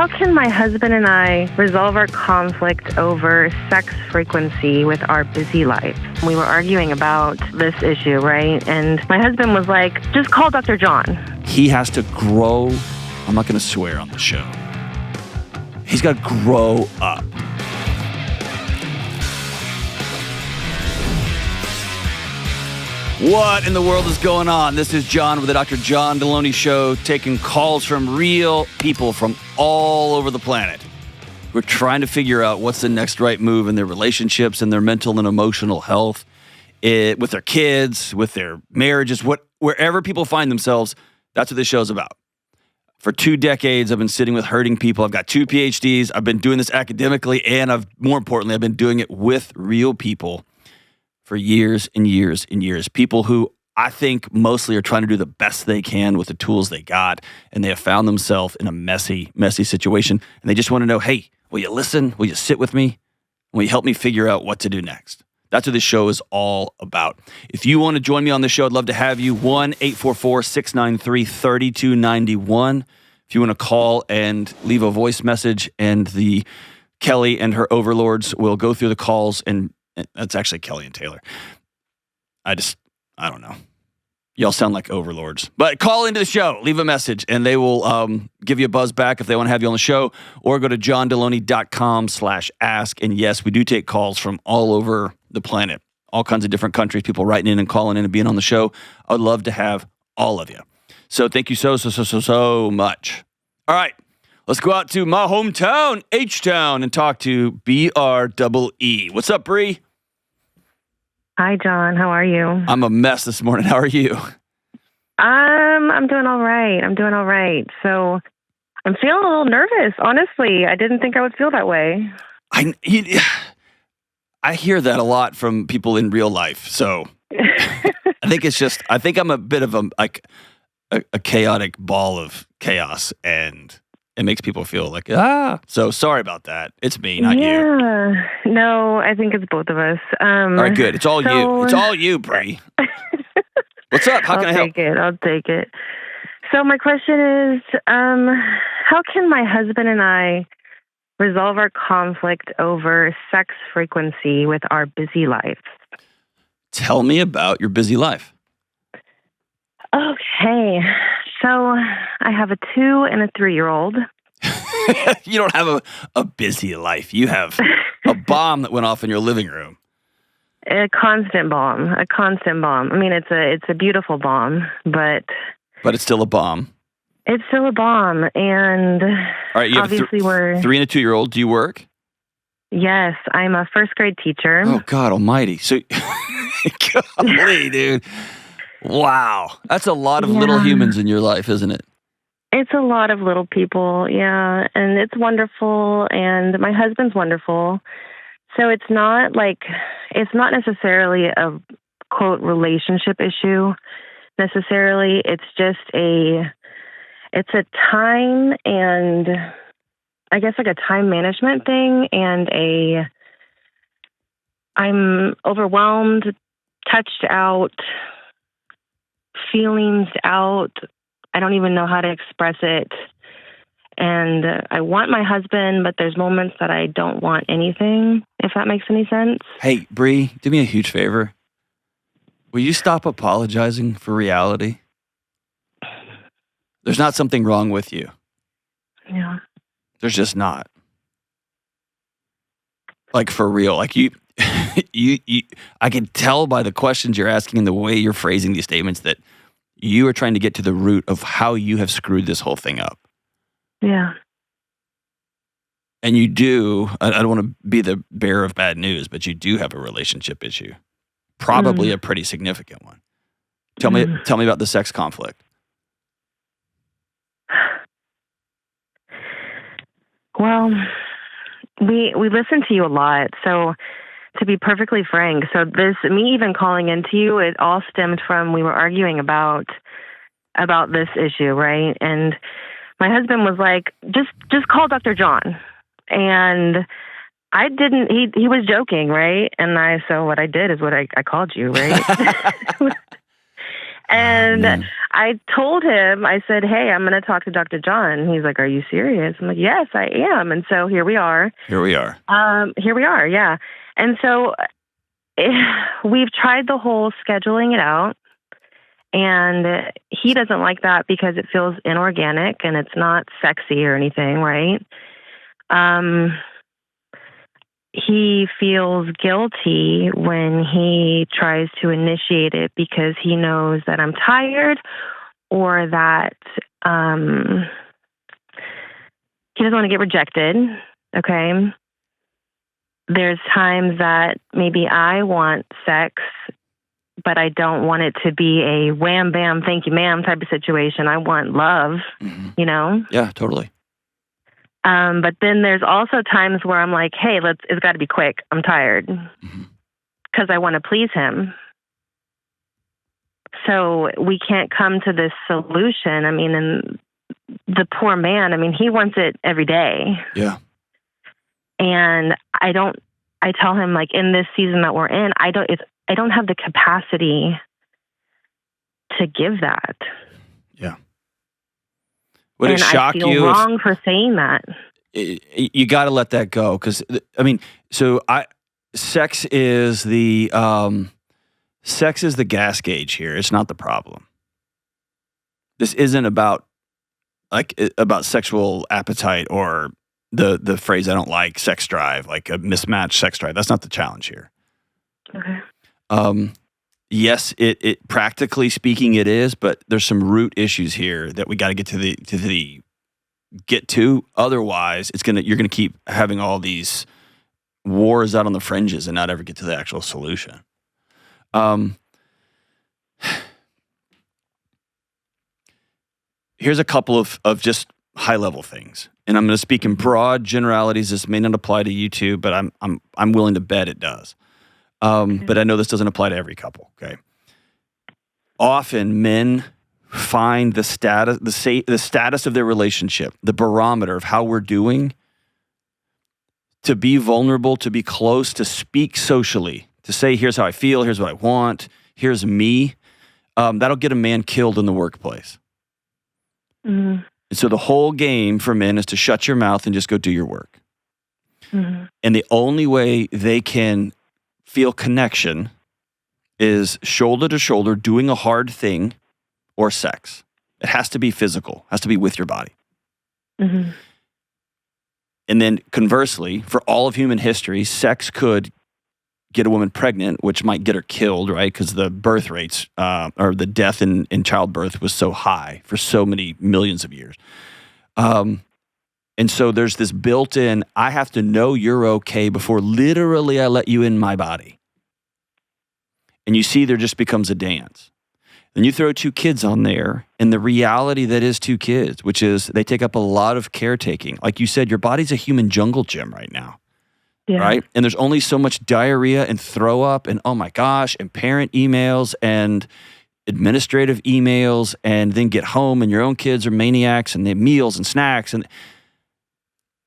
How can my husband and I resolve our conflict over sex frequency with our busy life? We were arguing about this issue, right? And my husband was like, just call Dr. John. He has to grow. I'm not going to swear on the show. He's got to grow up. What in the world is going on? This is John with the Dr. John Delony Show, taking calls from real people from all over the planet. We're trying to figure out what's the next right move in their relationships and their mental and emotional health, with their kids, with their marriages, wherever people find themselves. That's what this show's about. For 2 decades, I've been sitting with hurting people. I've got 2 PhDs. I've been doing this academically, and more importantly, I've been doing it with real people for years and years and years. People who I think mostly are trying to do the best they can with the tools they got, and they have found themselves in a messy, messy situation, and they just want to know, hey, will you listen? Will you sit with me? Will you help me figure out what to do next? That's what this show is all about. If you want to join me on the show, I'd love to have you. 1-844-693-3291. If you want to call and leave a voice message, and the Kelly and her overlords will go through the calls, and that's actually Kelly and Taylor. I don't know. Y'all sound like overlords. But call into the show, leave a message, and they will give you a buzz back if they want to have you on the show, or go to johndelony.com/ask. And yes, we do take calls from all over the planet, all kinds of different countries, people writing in and calling in and being on the show. I would love to have all of you. So thank you so much. All right, let's go out to my hometown, H-Town, and talk to BREE. What's up, Bree? Hi, John. How are you? I'm a mess this morning. How are you? I'm doing all right. So I'm feeling a little nervous, honestly. I didn't think I would feel that way. I hear that a lot from people in real life. So I think I'm a bit of a chaotic ball of chaos, and it makes people feel like, So sorry about that. It's me, not you. Yeah. No, I think it's both of us. All right, good. It's all you. It's all you, Bree. What's up? How can I help? I'll take it. So my question is, how can my husband and I resolve our conflict over sex frequency with our busy life? Tell me about your busy life. Okay. So I have a 2 and a 3-year-old. You don't have a busy life. You have a bomb that went off in your living room. A constant bomb. I mean, it's a beautiful bomb, but it's still a bomb. It's still a bomb, and all right, you obviously have we're 3 and a 2-year-old. Do you work? Yes, I'm a first grade teacher. Oh God Almighty! So, golly, dude. Wow. That's a lot of little humans in your life, isn't it? It's a lot of little people, yeah. And it's wonderful, and my husband's wonderful. So it's not necessarily a, quote, relationship issue, necessarily. It's just it's a time and, I guess, like a time management thing, and I'm overwhelmed, touched out, feelings out. I don't even know how to express it. And I want my husband, but there's moments that I don't want anything, if that makes any sense. Hey, Bree, do me a huge favor. Will you stop apologizing for reality? There's not something wrong with you. Yeah. There's just not. Like, for real. Like, you I can tell by the questions you're asking and the way you're phrasing these statements that you are trying to get to the root of how you have screwed this whole thing up. Yeah. And you do, I don't want to be the bearer of bad news, but you do have a relationship issue. Probably a pretty significant one. Tell me about the sex conflict. Well, we listen to you a lot, so to be perfectly frank, me even calling into you, it all stemmed from we were arguing about this issue, right? And my husband was like, just call Dr. John. And I didn't, he was joking, right? And so what I did is I called you, right? And I I told him, I said, hey, I'm going to talk to Dr. John. He's like, are you serious? I'm like, yes, I am. And so here we are. Here we are. Yeah. And so we've tried the whole scheduling it out. And he doesn't like that because it feels inorganic and it's not sexy or anything, right? He feels guilty when he tries to initiate it because he knows that I'm tired or that he doesn't want to get rejected, okay? There's times that maybe I want sex, but I don't want it to be a wham, bam, thank you, ma'am type of situation. I want love, you know? Yeah, totally. But then there's also times where I'm like, hey, it's got to be quick. I'm tired because I want to please him. So we can't come to this solution. I mean, and the poor man, I mean, he wants it every day. Yeah. And I tell him, like, in this season that we're in, I don't have the capacity to give that. Yeah. Would it shock you? I feel wrong for saying that. You got to let that go, because I mean, sex is the gas gauge here. It's not the problem. This isn't about sexual appetite or the phrase I don't like, sex drive, like a mismatched sex drive. That's not the challenge here. Okay. Yes, it practically speaking it is, but there's some root issues here that we got to get to. Otherwise, you're gonna keep having all these wars out on the fringes and not ever get to the actual solution. Here's a couple of just high level things, and I'm going to speak in broad generalities. This may not apply to you two, but I'm willing to bet it does. But I know this doesn't apply to every couple. Okay. Often men find the status of their relationship, the barometer of how we're doing, to be vulnerable, to be close, to speak socially, to say, here's how I feel, here's what I want, here's me. That'll get a man killed in the workplace. And so the whole game for men is to shut your mouth and just go do your work. And the only way they can feel connection is shoulder to shoulder, doing a hard thing, or sex. It has to be physical, has to be with your body. And then conversely, for all of human history, sex could get a woman pregnant, which might get her killed, right? Because the birth rates or the death in childbirth was so high for so many millions of years. And so there's this built-in, I have to know you're okay before literally I let you in my body. And you see, there just becomes a dance. Then you throw two kids on there, and the reality that is two kids, which is they take up a lot of caretaking. Like you said, your body's a human jungle gym right now. Yeah. Right? And there's only so much diarrhea and throw up and oh my gosh, and parent emails and administrative emails, and then get home and your own kids are maniacs and they have meals and snacks. And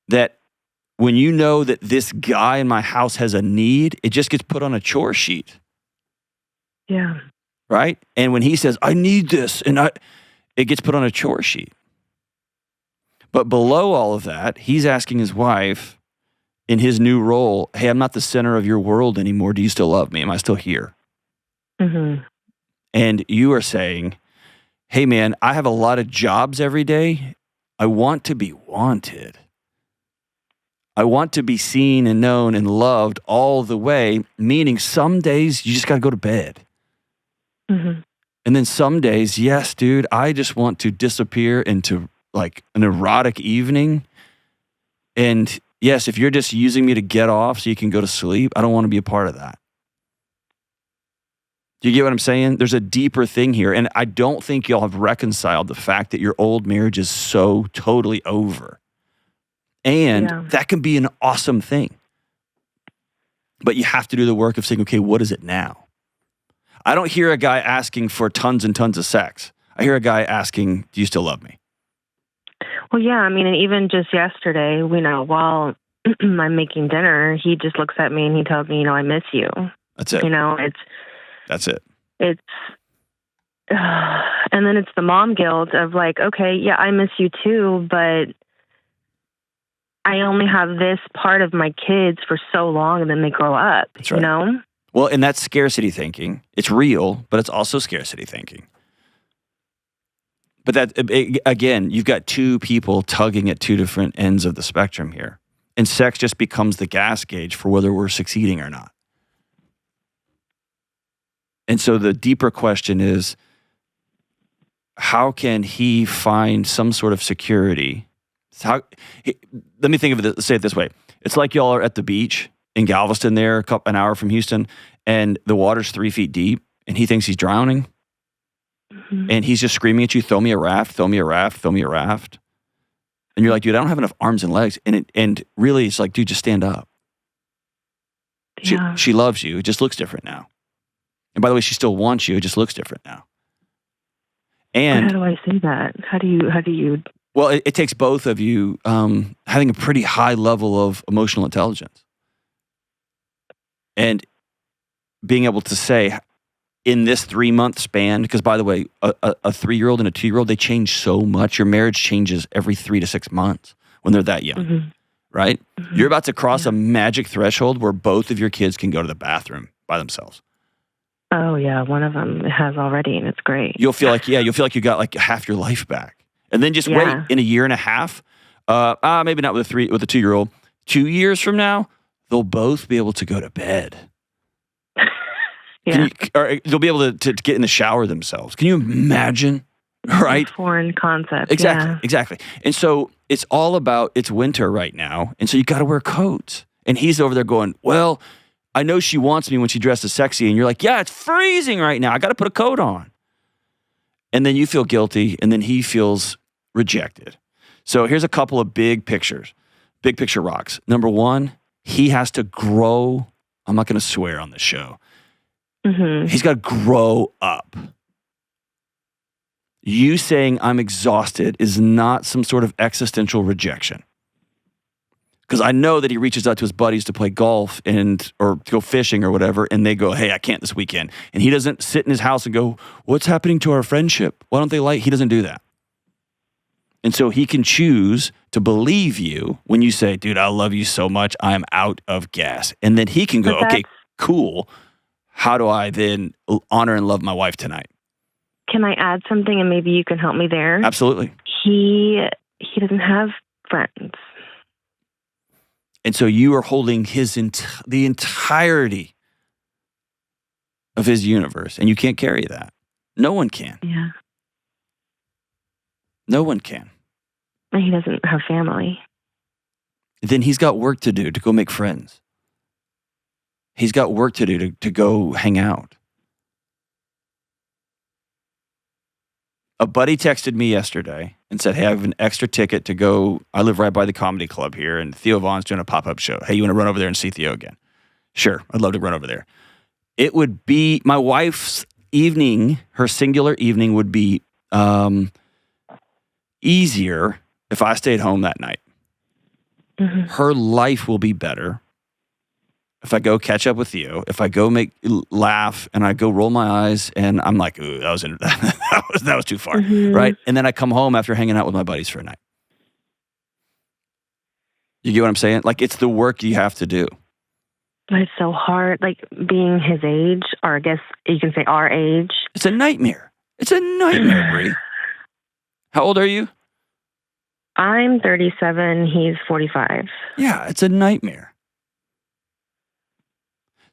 that when you know that this guy in my house has a need, it just gets put on a chore sheet. Yeah. Right? And when he says, I need this, it gets put on a chore sheet. But below all of that, he's asking his wife, in his new role, hey, I'm not the center of your world anymore. Do you still love me? Am I still here? And you are saying, hey, man, I have a lot of jobs every day. I want to be wanted. I want to be seen and known and loved all the way, meaning some days you just got to go to bed. And then some days, yes, dude, I just want to disappear into like an erotic evening. And yes, if you're just using me to get off so you can go to sleep, I don't want to be a part of that. Do you get what I'm saying? There's a deeper thing here. And I don't think y'all have reconciled the fact that your old marriage is so totally over. And that can be an awesome thing. But you have to do the work of saying, okay, what is it now? I don't hear a guy asking for tons and tons of sex. I hear a guy asking, do you still love me? Well, yeah. I mean, and even just yesterday, while I'm making dinner, he just looks at me and he tells me, I miss you. That's it. That's it. It's And then it's the mom guilt of like, okay, yeah, I miss you too, but I only have this part of my kids for so long, and then they grow up. That's right. You know? Well, and that's scarcity thinking. It's real, but it's also scarcity thinking. But again, you've got two people tugging at two different ends of the spectrum here. And sex just becomes the gas gauge for whether we're succeeding or not. And so the deeper question is, how can he find some sort of security? Let me think of it, say it this way. It's like y'all are at the beach in Galveston there, an hour from Houston, and the water's 3 feet deep, and he thinks he's drowning. Mm-hmm. And he's just screaming at you, throw me a raft, throw me a raft, throw me a raft. And you're like, dude, I don't have enough arms and legs. And really, it's like, dude, just stand up. Yeah. She loves you. It just looks different now. And by the way, she still wants you. It just looks different now. And how do I say that? How do you? Well, it takes both of you having a pretty high level of emotional intelligence. And being able to say, in this 3-month span, because by the way, a 3-year-old and a 2-year-old, they change so much. Your marriage changes every 3 to 6 months when they're that young, mm-hmm. right? Mm-hmm. You're about to cross a magic threshold where both of your kids can go to the bathroom by themselves. Oh yeah, one of them has already, and it's great. You'll feel like you got like half your life back, and then just wait in a year and a half. Maybe not with a 2-year-old. 2 years from now, they'll both be able to go to bed. Yeah. Or they'll be able to get in the shower themselves. Can you imagine? Right? Foreign concept. Exactly. And so it's all about, it's winter right now, and so you got to wear coats. And he's over there going, well, I know she wants me when she dresses sexy. And you're like, yeah, it's freezing right now. I got to put a coat on. And then you feel guilty, and then he feels rejected. So here's a couple of big picture rocks. Number one, he has to grow. I'm not going to swear on this show. Mm-hmm. He's got to grow up. You saying I'm exhausted is not some sort of existential rejection. Because I know that he reaches out to his buddies to play golf or to go fishing or whatever, and they go, hey, I can't this weekend. And he doesn't sit in his house and go, what's happening to our friendship? Why don't they like? He doesn't do that. And so he can choose to believe you when you say, dude, I love you so much, I'm out of gas. And then he can go, okay, cool. How do I then honor and love my wife tonight? Can I add something, and maybe you can help me there? Absolutely. He doesn't have friends. And so you are holding the entirety of his universe, and you can't carry that. No one can. Yeah. No one can. And he doesn't have family. Then he's got work to do to go make friends. He's got work to do to go hang out. A buddy texted me yesterday and said, hey, I have an extra ticket to go. I live right by the comedy club here, and Theo Vaughn's doing a pop-up show. Hey, you want to run over there and see Theo again? Sure, I'd love to run over there. It would be my wife's evening, her singular evening would be easier if I stayed home that night. Mm-hmm. Her life will be better if I go catch up with you, if I go laugh and I go roll my eyes and I'm like, ooh, that was too far, mm-hmm. right? And then I come home after hanging out with my buddies for a night. You get what I'm saying? Like, it's the work you have to do. But it's so hard, like being his age, or I guess you can say our age. It's a nightmare. It's a nightmare, Bree. How old are you? I'm 37. He's 45. Yeah, it's a nightmare.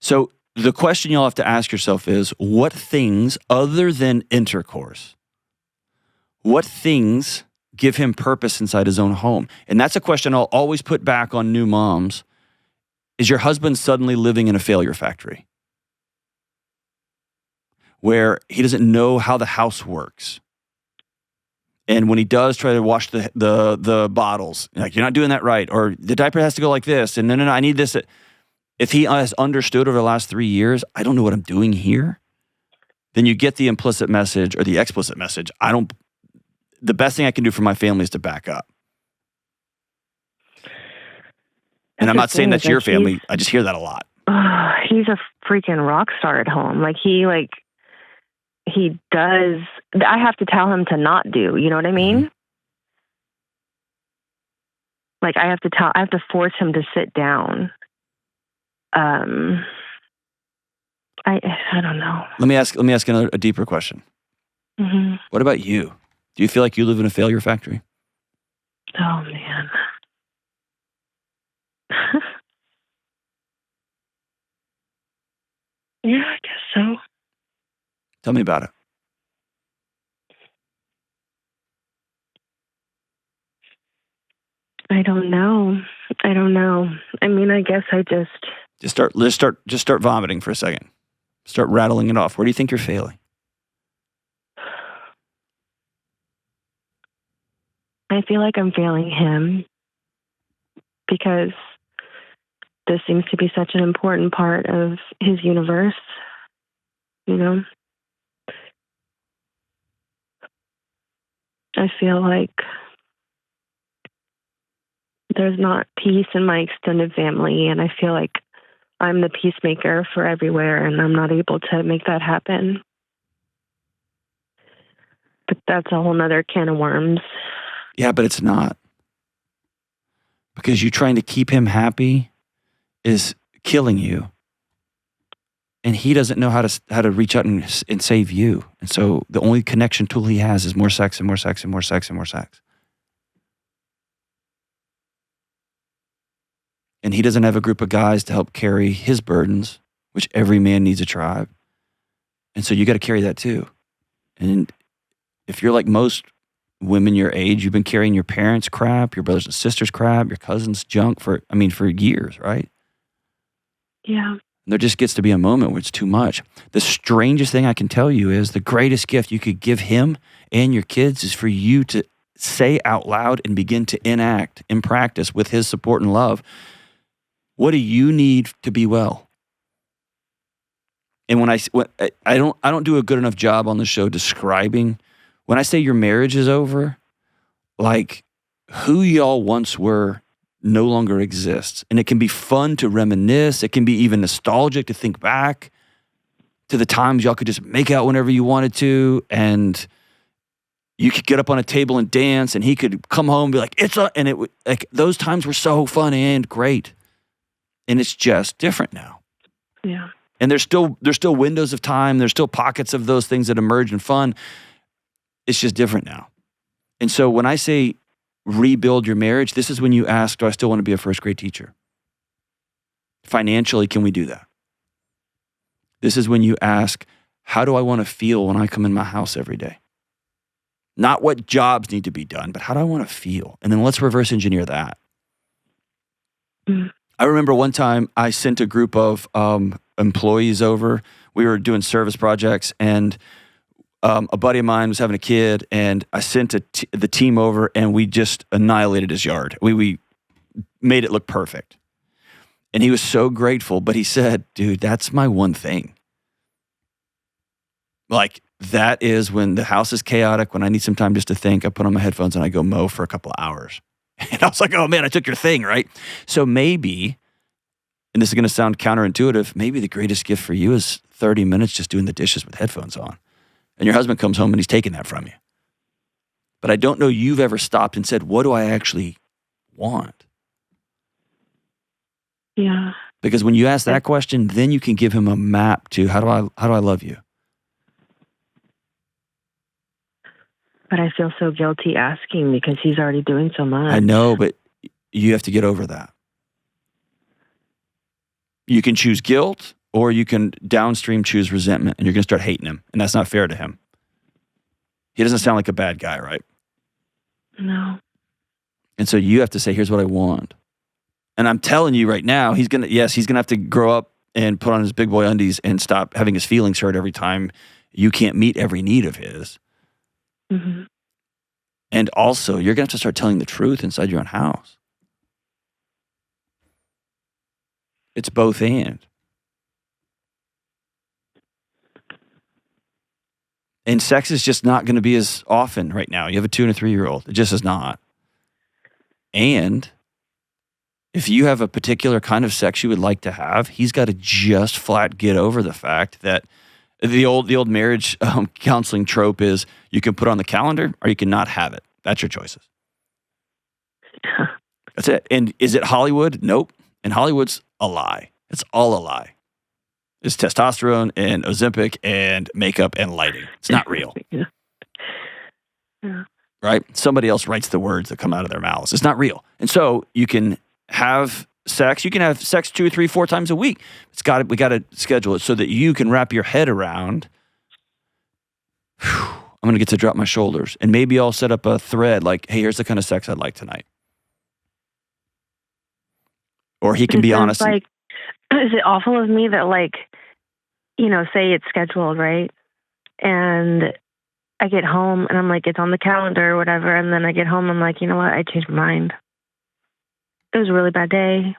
So the question you'll have to ask yourself is, what things other than intercourse, what things give him purpose inside his own home? And that's a question I'll always put back on new moms. Is your husband suddenly living in a failure factory where he doesn't know how the house works? And when he does try to wash the bottles, like, you're not doing that right, or the diaper has to go like this, and no, I need this. If he has understood over the last 3 years, I don't know what I'm doing here, then you get the implicit message or the explicit message. The best thing I can do for my family is to back up. And I'm not saying that's your family. I just hear that a lot. He's a freaking rock star at home. He does I have to tell him to not do. You know what I mean? Like I have to force him to sit down. I don't know. Let me ask a deeper question. Mm-hmm. What about you? Do you feel like you live in a failure factory? Oh man. Yeah, I guess so. Tell me about it. I don't know. I mean, I guess I just start vomiting for a second. Start rattling it off. Where do you think you're failing? I feel like I'm failing him because this seems to be such an important part of his universe, you know? I feel like there's not peace in my extended family, and I feel like I'm the peacemaker for everywhere, and I'm not able to make that happen. But that's a whole nother can of worms. Yeah, but it's not. Because you trying to keep him happy is killing you. And he doesn't know how to reach out and save you. And so the only connection tool he has is more sex and more sex and more sex and more sex. And he doesn't have a group of guys to help carry his burdens, which every man needs a tribe. And so you got to carry that too. And if you're like most women your age, you've been carrying your parents' crap, your brothers and sisters' crap, your cousins' junk for years, right? Yeah. There just gets to be a moment where it's too much. The strangest thing I can tell you is the greatest gift you could give him and your kids is for you to say out loud and begin to enact in practice with his support and love. What do you need to be well? And when I don't do a good enough job on the show describing when I say your marriage is over, like who y'all once were no longer exists. And it can be fun to reminisce. It can be even nostalgic to think back to the times y'all could just make out whenever you wanted to. And you could get up on a table and dance and he could come home and be like, those times were so fun and great. And it's just different now. Yeah. And there's still windows of time. There's still pockets of those things that emerge in fun. It's just different now. And so when I say rebuild your marriage, this is when you ask, do I still want to be a first grade teacher? Financially, can we do that? This is when you ask, how do I want to feel when I come in my house every day? Not what jobs need to be done, but how do I want to feel? And then let's reverse engineer that. I remember one time I sent a group of employees over. We were doing service projects and a buddy of mine was having a kid, and I sent the team over, and we just annihilated his yard. We made it look perfect. And he was so grateful, but he said, dude, that's my one thing. Like, that is when the house is chaotic, when I need some time just to think, I put on my headphones and I go mow for a couple of hours. And I was like, oh man, I took your thing, right? So maybe, and this is going to sound counterintuitive, maybe the greatest gift for you is 30 minutes just doing the dishes with headphones on. And your husband comes home and he's taking that from you. But I don't know you've ever stopped and said, what do I actually want? Yeah. Because when you ask that question, then you can give him a map to how do I love you? But I feel so guilty asking because he's already doing so much. I know, but you have to get over that. You can choose guilt, or you can downstream choose resentment, and you're going to start hating him, and that's not fair to him. He doesn't sound like a bad guy, right? No. And so you have to say, here's what I want. And I'm telling you right now, he's going to have to grow up and put on his big boy undies and stop having his feelings hurt every time you can't meet every need of his. Mm-hmm. And also, you're going to have to start telling the truth inside your own house. It's both and. And sex is just not going to be as often right now. You have a 2 and a 3-year-old. It just is not. And if you have a particular kind of sex you would like to have, he's got to just flat get over the fact that The old marriage counseling trope is you can put it on the calendar or you can not have it. That's your choices. That's it. And is it Hollywood? Nope. And Hollywood's a lie. It's all a lie. It's testosterone and Ozempic and makeup and lighting. It's not real. Yeah. Right? Somebody else writes the words that come out of their mouths. It's not real. And so you can have sex. You can have sex 2, 3, 4 times a week. We got to schedule it so that you can wrap your head around, I'm going to get to drop my shoulders. And maybe I'll set up a thread like, hey, here's the kind of sex I'd like tonight. Or he can be honest. Like, is it awful of me that, like, say it's scheduled, right? And I get home and I'm like, it's on the calendar or whatever. And then I get home, I'm like, you know what? I changed my mind. It was a really bad day.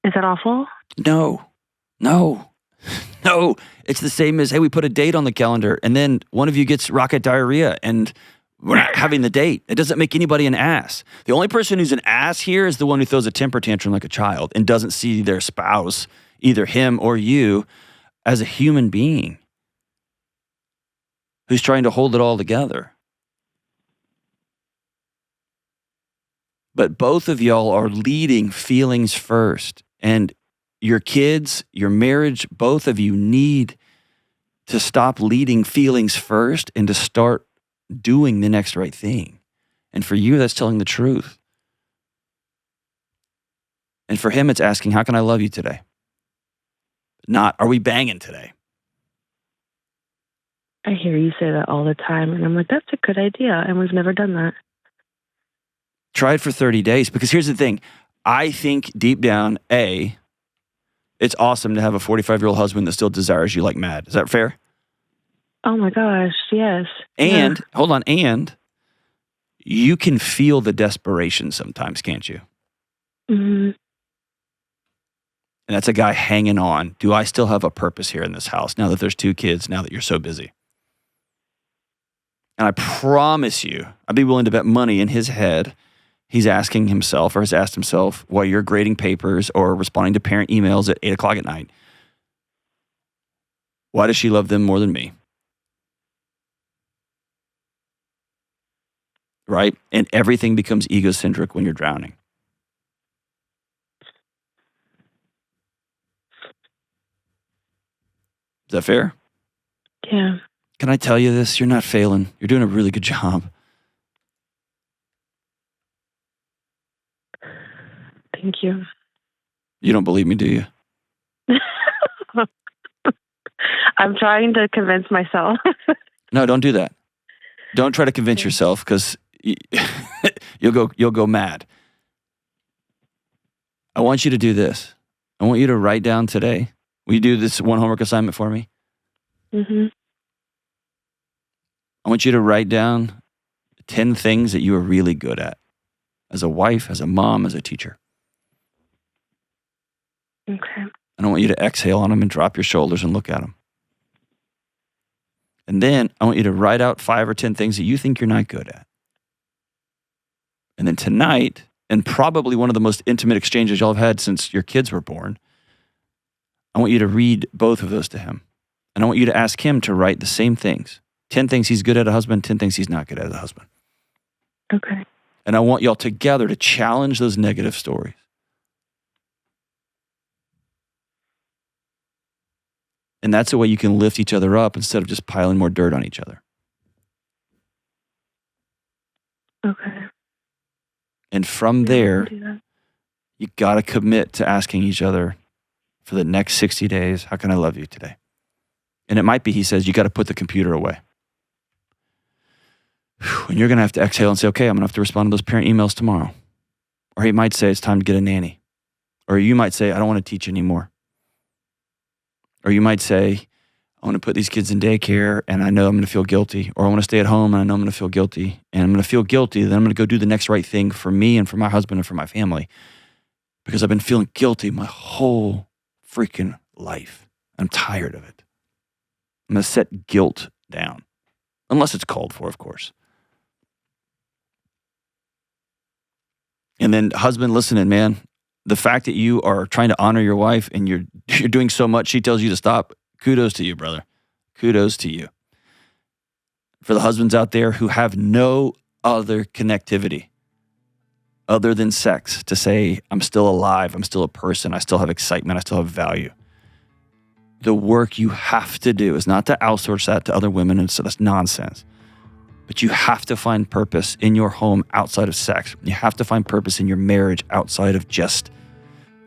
Is that awful? No. It's the same as, hey, we put a date on the calendar and then one of you gets rocket diarrhea and we're not having the date. It doesn't make anybody an ass. The only person who's an ass here is the one who throws a temper tantrum like a child and doesn't see their spouse, either him or you, as a human being who's trying to hold it all together. But both of y'all are leading feelings first. And your kids, your marriage, both of you need to stop leading feelings first and to start doing the next right thing. And for you, that's telling the truth. And for him, it's asking, how can I love you today? Not, are we banging today? I hear you say that all the time. And I'm like, that's a good idea. And we've never done that. Try it for 30 days. Because here's the thing. I think deep down, it's awesome to have a 45-year-old husband that still desires you like mad. Is that fair? Oh my gosh, yes. And, hold on, and you can feel the desperation sometimes, can't you? Mm-hmm. And that's a guy hanging on. Do I still have a purpose here in this house now that there's 2 kids, now that you're so busy? And I promise you, I'd be willing to bet money in his head, he's asking himself or has asked himself while you're grading papers or responding to parent emails at 8 o'clock at night, why does she love them more than me? Right? And everything becomes egocentric when you're drowning. Is that fair? Yeah. Can I tell you this? You're not failing. You're doing a really good job. Thank you. You don't believe me, do you? I'm trying to convince myself. No, don't do that. Don't try to convince yourself because you'll go mad. I want you to do this. I want you to write down today. Will you do this one homework assignment for me? Mm-hmm. I want you to write down 10 things that you are really good at as a wife, as a mom, as a teacher. Okay. And I want you to exhale on them and drop your shoulders and look at them. And then I want you to write out 5 or 10 things that you think you're not good at. And then tonight, and probably one of the most intimate exchanges y'all have had since your kids were born, I want you to read both of those to him. And I want you to ask him to write the same things. 10 things he's good at as a husband, 10 things he's not good at as a husband. Okay. And I want y'all together to challenge those negative stories. And that's a way you can lift each other up instead of just piling more dirt on each other. Okay. And from there, you got to commit to asking each other for the next 60 days, how can I love you today? And it might be, he says, you got to put the computer away. And you're going to have to exhale and say, okay, I'm going to have to respond to those parent emails tomorrow. Or he might say, it's time to get a nanny. Or you might say, I don't want to teach anymore. Or you might say, I want to put these kids in daycare and I know I'm going to feel guilty. Or I want to stay at home and I know I'm going to feel guilty. And I'm going to feel guilty, then I'm going to go do the next right thing for me and for my husband and for my family. Because I've been feeling guilty my whole freaking life. I'm tired of it. I'm going to set guilt down. Unless it's called for, of course. And then husband, listening, man, the fact that you are trying to honor your wife and you're doing so much, she tells you to stop. Kudos to you, brother. kudos to you. For the husbands out there who have no other connectivity other than sex to say, I'm still alive, I'm still a person, I still have excitement, I still have value. The work you have to do is not to outsource that to other women, and so that's nonsense. But you have to find purpose in your home outside of sex. You have to find purpose in your marriage outside of just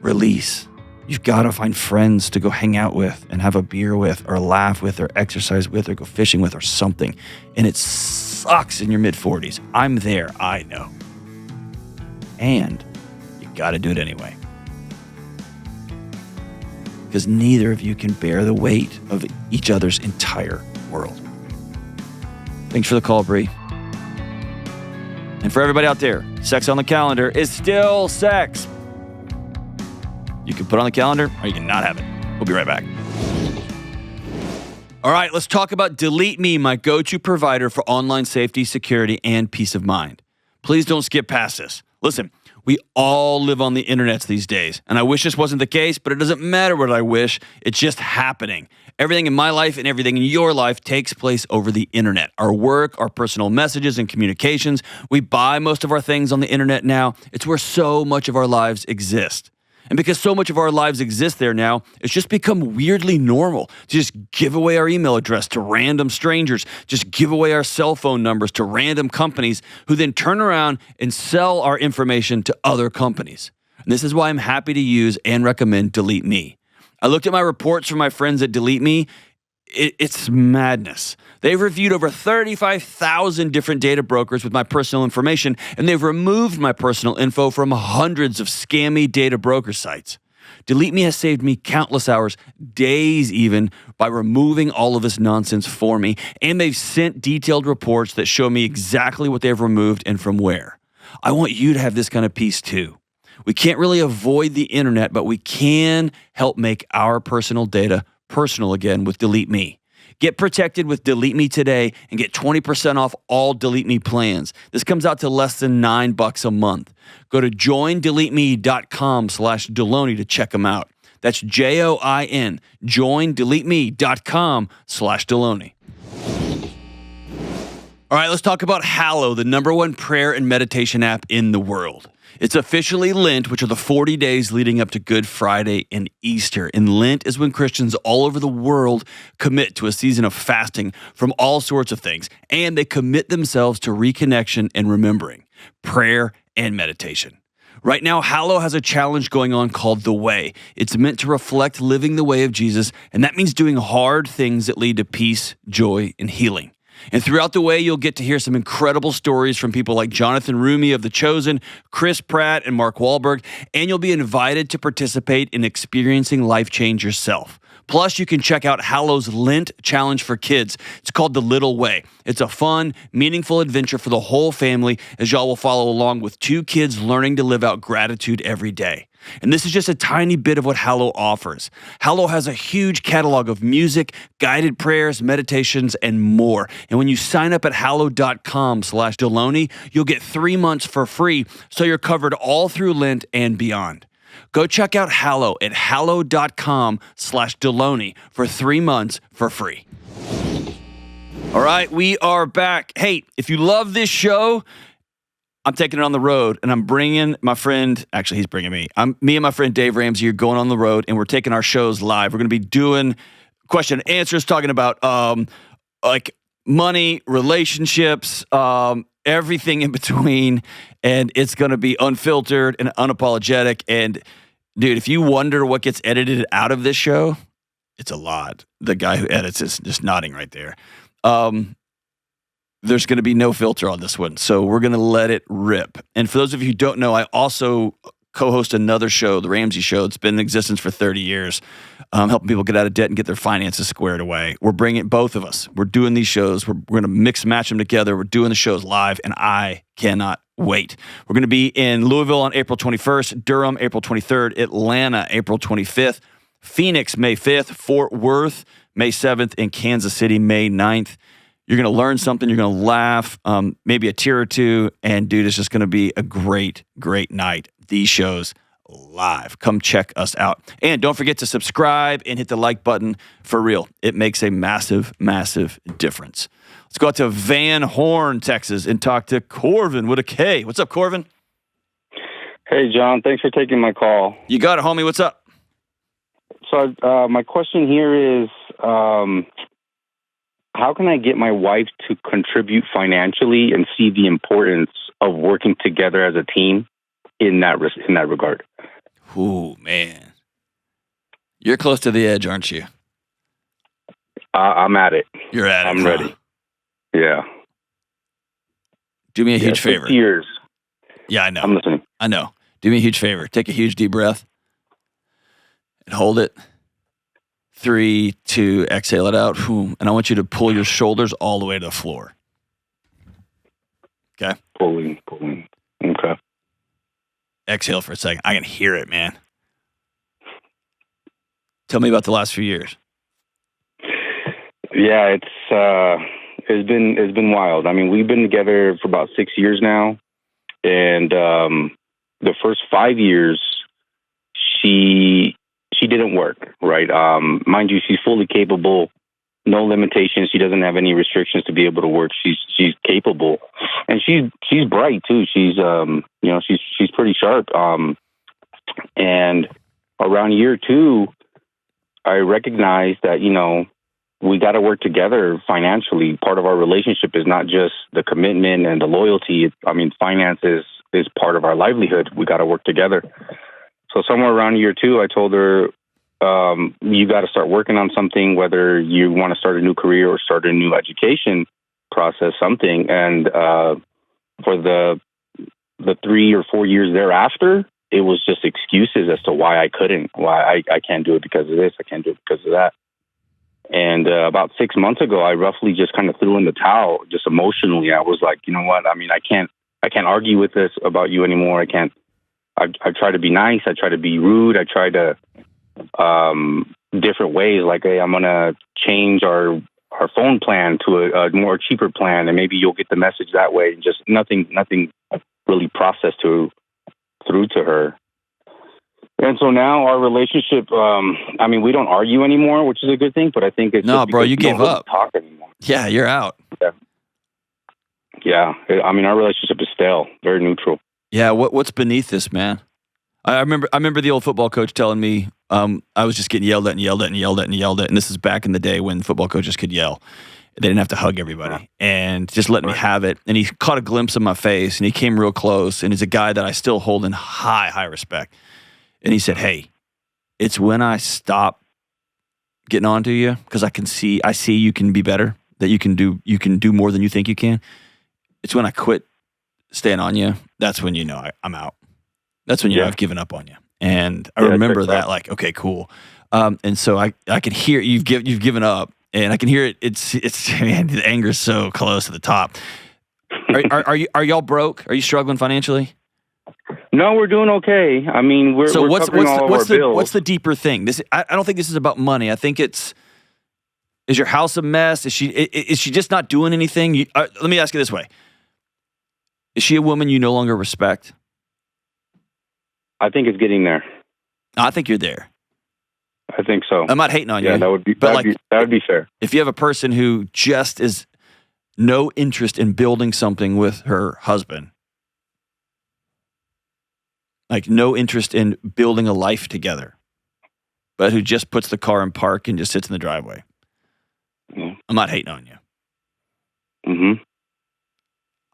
release. You've got to find friends to go hang out with and have a beer with or laugh with or exercise with or go fishing with or something. And it sucks in your mid-40s. I'm there, I know. And you got to do it anyway. Because neither of you can bear the weight of each other's entire world. Thanks for the call, Bree. And for everybody out there, sex on the calendar is still sex. You can put it on the calendar or you can not have it. We'll be right back. All right, let's talk about Delete Me, my go-to provider for online safety, security, and peace of mind. Please don't skip past this. Listen, we all live on the internet these days, and I wish this wasn't the case, but it doesn't matter what I wish. It's just happening. Everything in my life and everything in your life takes place over the internet. Our work, our personal messages and communications. We buy most of our things on the internet now. It's where so much of our lives exist. And because so much of our lives exist there now, it's just become weirdly normal to just give away our email address to random strangers, just give away our cell phone numbers to random companies who then turn around and sell our information to other companies. And this is why I'm happy to use and recommend Delete Me. I looked at my reports from my friends at Delete Me. It's madness. They've reviewed over 35,000 different data brokers with my personal information, and they've removed my personal info from hundreds of scammy data broker sites. Delete Me has saved me countless hours, days even, by removing all of this nonsense for me, and they've sent detailed reports that show me exactly what they've removed and from where. I want you to have this kind of peace too. We can't really avoid the internet, but we can help make our personal data personal again with Delete Me. Get protected with Delete Me today and get 20% off all Delete Me plans. This comes out to less than $9 a month. Go to joindeleteme.com/Delony to check them out. That's JOIN, joindeleteme.com/Delony. All right, let's talk about Hallow, the #1 prayer and meditation app in the world. It's officially Lent, which are the 40 days leading up to Good Friday and Easter. And Lent is when Christians all over the world commit to a season of fasting from all sorts of things. And they commit themselves to reconnection and remembering, prayer and meditation. Right now, Hallow has a challenge going on called The Way. It's meant to reflect living the way of Jesus, and that means doing hard things that lead to peace, joy, and healing. And throughout the way, you'll get to hear some incredible stories from people like Jonathan Rumi of The Chosen, Chris Pratt, and Mark Wahlberg, and you'll be invited to participate in experiencing life change yourself. Plus, you can check out Hallow's Lent Challenge for Kids. It's called The Little Way. It's a fun, meaningful adventure for the whole family as y'all will follow along with 2 kids learning to live out gratitude every day. And this is just a tiny bit of what Hallow offers. Hallow has a huge catalog of music, guided prayers, meditations, and more. And when you sign up at hallow.com/Delony, you'll get 3 months for free, so you're covered all through Lent and beyond. Go check out Hallow at hallow.com/Delony for 3 months for free. All right, we are back. Hey, if you love this show, I'm taking it on the road, and I'm bringing my friend, actually, he's bringing me. Me and my friend Dave Ramsey are going on the road, and we're taking our shows live. We're going to be doing question and answers, talking about like money, relationships, everything in between, and it's going to be unfiltered and unapologetic. And, dude, if you wonder what gets edited out of this show, it's a lot. The guy who edits is just nodding right there. There's going to be no filter on this one, so we're going to let it rip. And for those of you who don't know, I also co-host another show, The Ramsey Show. It's been in existence for 30 years, helping people get out of debt and get their finances squared away. We're bringing both of us. We're doing these shows. We're going to mix and match them together. We're doing the shows live, and I cannot wait. We're going to be in Louisville on April 21st, Durham April 23rd, Atlanta April 25th, Phoenix May 5th, Fort Worth May 7th, and Kansas City May 9th. You're going to learn something. You're going to laugh, maybe a tear or two. And, dude, it's just going to be a great, great night. These shows live. Come check us out. And don't forget to subscribe and hit the like button for real. It makes a massive, massive difference. Let's go out to Van Horn, Texas, and talk to Corvin with a K. What's up, Corvin? Hey, John. Thanks for taking my call. You got it, homie. What's up? So my question here is, how can I get my wife to contribute financially and see the importance of working together as a team in that regard? Ooh, man. You're close to the edge, aren't you? I'm at it. You're at it. I'm ready. Yeah. Do me a huge favor. 6 years. Yeah, I know. I'm listening. I know. Do me a huge favor. Take a huge deep breath and hold it. 3, 2, exhale it out. And I want you to pull your shoulders all the way to the floor. Okay? Pulling. Okay. Exhale for a second. I can hear it, man. Tell me about the last few years. Yeah, it's been wild. I mean, we've been together for about 6 years now, and the first 5 years, she didn't work, right? Mind you, she's fully capable, no limitations. She doesn't have any restrictions to be able to work. She's capable, and she's bright too. She's she's pretty sharp. And around year 2, I recognized that we got to work together financially. Part of our relationship is not just the commitment and the loyalty. Finance is part of our livelihood. We got to work together. So somewhere around year 2, I told her, you got to start working on something, whether you want to start a new career or start a new education process, something. And for the 3 or 4 years thereafter, it was just excuses as to why I couldn't, why I can't do it because of this, I can't do it because of that. And about 6 months ago, I roughly just kind of threw in the towel, just emotionally. I was like, you know what? I can't argue with this about you anymore. I try to be nice. I try to be rude. I try to different ways. Like, hey, I'm gonna change our phone plan to a more cheaper plan, and maybe you'll get the message that way. Just nothing really processed through to her. And so now our relationship, we don't argue anymore, which is a good thing, but I think it's... No, bro, you gave up. Talk anymore. Yeah, you're out. Yeah. Our relationship is stale, very neutral. Yeah, what's beneath this, man? I remember the old football coach telling me I was just getting yelled at, and this is back in the day when football coaches could yell. They didn't have to hug everybody and just let me have it. And he caught a glimpse of my face, and he came real close, and he's a guy that I still hold in high respect. And he said, hey, it's when I stop getting on to you, because I see you can be better, that you can do more than you think you can. It's when I quit staying on you, that's when I'm out. That's when I've given up on you. And I remember that, like, okay, cool. And so I can hear you've given up, and I can hear it. It's man, the anger's so close to the top. Are y'all broke? Are you struggling financially? No, we're doing okay. We're covering all of our bills. What's the deeper thing? I don't think this is about money. I think is your house a mess? Is she just not doing anything? Let me ask you this way. Is she a woman you no longer respect? I think it's getting there. I think you're there. I think so. I'm not hating on you. Yeah, that would be fair. If you have a person who just is no interest in building something with her husband, like no interest in building a life together, but who just puts the car in park and just sits in the driveway, I'm not hating on you. Mm-hmm.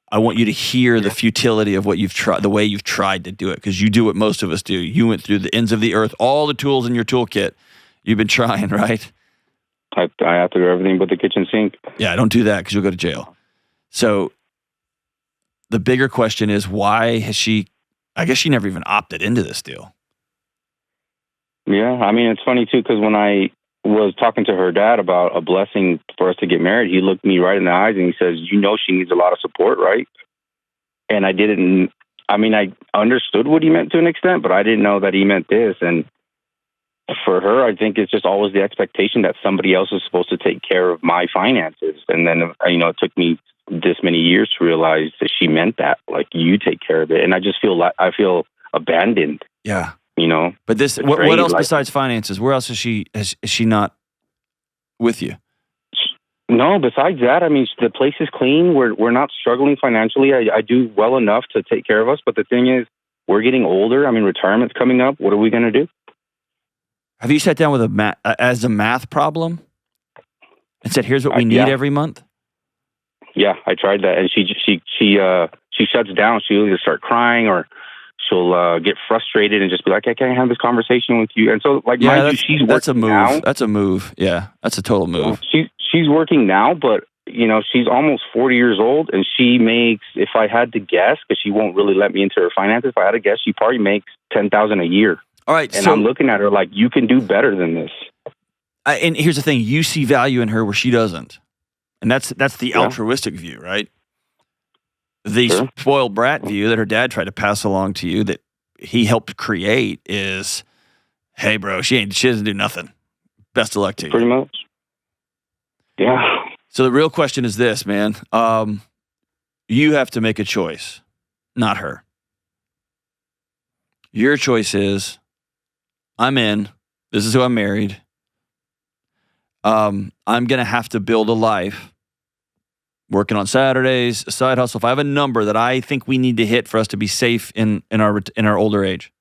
I want you to hear the futility of what you've tried, the way you've tried to do it, because you do what most of us do. You went through the ends of the earth, all the tools in your toolkit. You've been trying, right? I have to do everything but the kitchen sink. Yeah, don't do that because you'll go to jail. So the bigger question is, why has she, I guess she never even opted into this deal. Yeah, it's funny too, because when I was talking to her dad about a blessing for us to get married, he looked me right in the eyes and he says, she needs a lot of support, right? And I didn't, I understood what he meant to an extent, but I didn't know that he meant this. And for her, I think it's just always the expectation that somebody else is supposed to take care of my finances. And then, it took me this many years to realize that she meant that, like, you take care of it. And I just feel I feel abandoned. Yeah. you know. But this, what Afraid, else like- besides finances? Where else is she not with you? No, besides that, I mean, the place is clean. We're not struggling financially. I do well enough to take care of us. But the thing is, we're getting older. I mean, retirement's coming up. What are we going to do? Have you sat down with a math problem and said, "Here's what we need Yeah. every month"? Yeah, I tried that, and she shuts down. She'll either start crying or she'll get frustrated and just be like, "I can't have this conversation with you." And so, like, Yeah, mind you, she's working that's a move. now. That's a move. Yeah, that's a total move. She's working now, but you know, she's almost 40 years old, and she makes, if I had to guess, because she won't really let me into her finances, if I had to guess, she probably makes $10,000 a year. All right, And so I'm looking at her like, you can do better than this. and here's the thing: you see value in her where she doesn't, and that's the Yeah. altruistic view, right? The Sure. spoiled brat view that her dad tried to pass along to you, that he helped create, is, "Hey, bro, she doesn't do nothing. Best of luck to you." Pretty much. Yeah. So the real question is this, man. You have to make a choice, not her. Your choice is, I'm in. This is who I'm married. I'm going to have to build a life, working on Saturdays, a side hustle. If I have a number that I think we need to hit for us to be safe in our older age,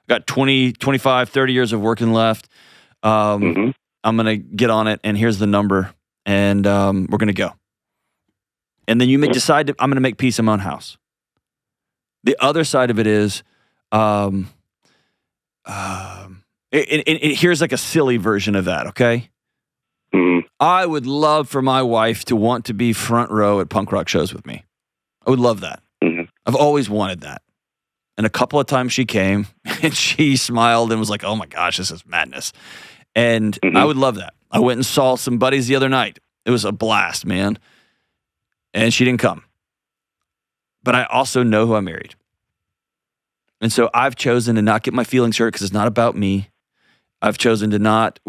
I've got 20, 25, 30 years of working left. Mm-hmm. I'm going to get on it, and here's the number, and we're going to go. And then you may decide I'm going to make peace in my own house. The other side of it is, here's like a silly version of that, okay? Mm-hmm. I would love for my wife to want to be front row at punk rock shows with me. I would love that. Mm-hmm. I've always wanted that. And a couple of times she came and she smiled and was like, "Oh my gosh, this is madness." And Mm-hmm. I would love that. I went and saw some buddies the other night. It was a blast, man. And she didn't come. But I also know who I married. And so I've chosen to not get my feelings hurt because it's not about me. I've chosen to not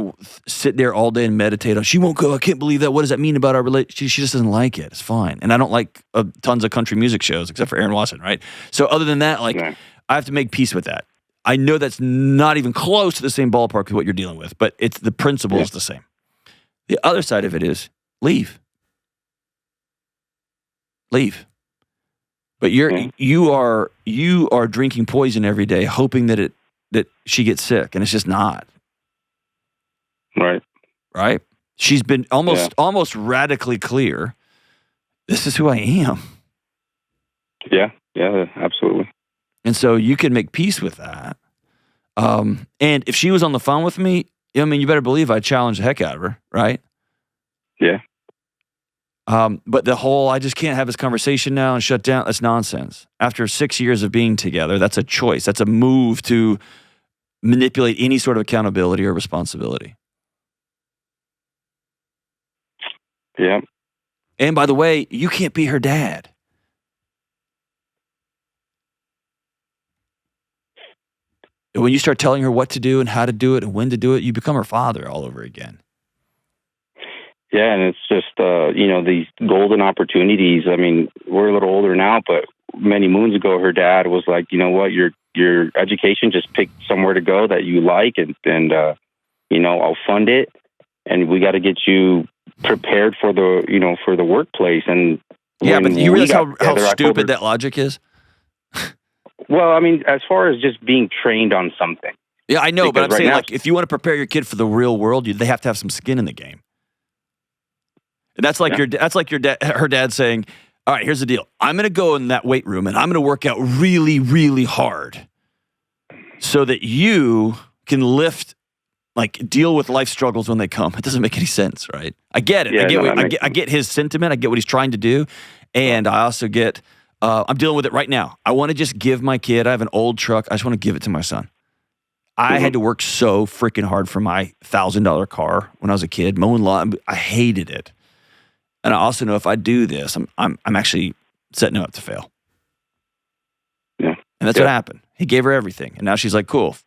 sit there all day and meditate on, she won't go, I can't believe that. What does that mean about our relationship? She just doesn't like it. It's fine. And I don't like tons of country music shows except for Aaron Watson, right? So other than that, like, Yeah. I have to make peace with that. I know that's not even close to the same ballpark as what you're dealing with, but it's the principle is the same. The other side of it is leave. Leave. But you are drinking poison every day, hoping that she gets sick, and it's just not. Right? She's been almost radically clear. This is who I am. Yeah, absolutely. And so you can make peace with that. And if she was on the phone with me, I mean, you better believe I'd challenge the heck out of her, right? Yeah. But the whole, I just can't have this conversation now and shut down, that's nonsense. After 6 years of being together, that's a choice. That's a move to manipulate any sort of accountability or responsibility. Yeah. And by the way, you can't be her dad. When you start telling her what to do and how to do it and when to do it, you become her father all over again. Yeah, and it's just, these golden opportunities. I mean, we're a little older now, but many moons ago, her dad was like, you know what, your education, just pick somewhere to go that you like, and I'll fund it, and we got to get you prepared for the workplace. And yeah, but you realize how stupid her, that logic is? Well, I mean, as far as just being trained on something. Yeah, I know, but I'm saying, now, like, if you want to prepare your kid for the real world, they have to have some skin in the game. And that's like her dad saying, all right, here's the deal. I'm going to go in that weight room and I'm going to work out really, really hard so that you can deal with life struggles when they come. It doesn't make any sense, right? I get it. Yeah, I get his sentiment. I get what he's trying to do. And I also get, I'm dealing with it right now. I want to just give my kid, I have an old truck. I just want to give it to my son. I had to work so freaking hard for my $1,000 car when I was a kid, mowing lawn. I hated it. And I also know if I do this, I'm actually setting him up to fail. Yeah. And that's what happened. He gave her everything. And now she's like, cool,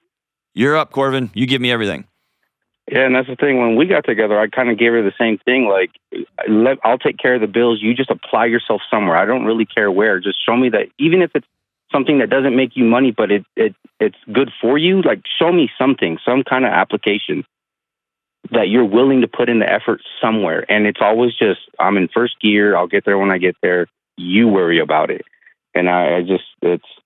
you're up, Corvin. You give me everything. Yeah, and that's the thing. When we got together, I kind of gave her the same thing. Like, I'll take care of the bills. You just apply yourself somewhere. I don't really care where. Just show me that, even if it's something that doesn't make you money, but it's good for you. Like, show me something, some kind of application that you're willing to put in the effort somewhere. And it's always just, I'm in first gear. I'll get there when I get there. You worry about it. And I've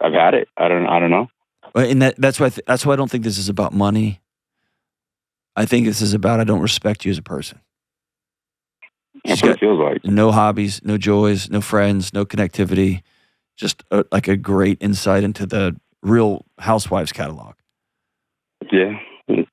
had it. I don't know. And that's why I don't think this is about money. I think this is about, I don't respect you as a person. That's what it feels like. No hobbies, no joys, no friends, no connectivity. Just like a great insight into the Real Housewives catalog. Yeah.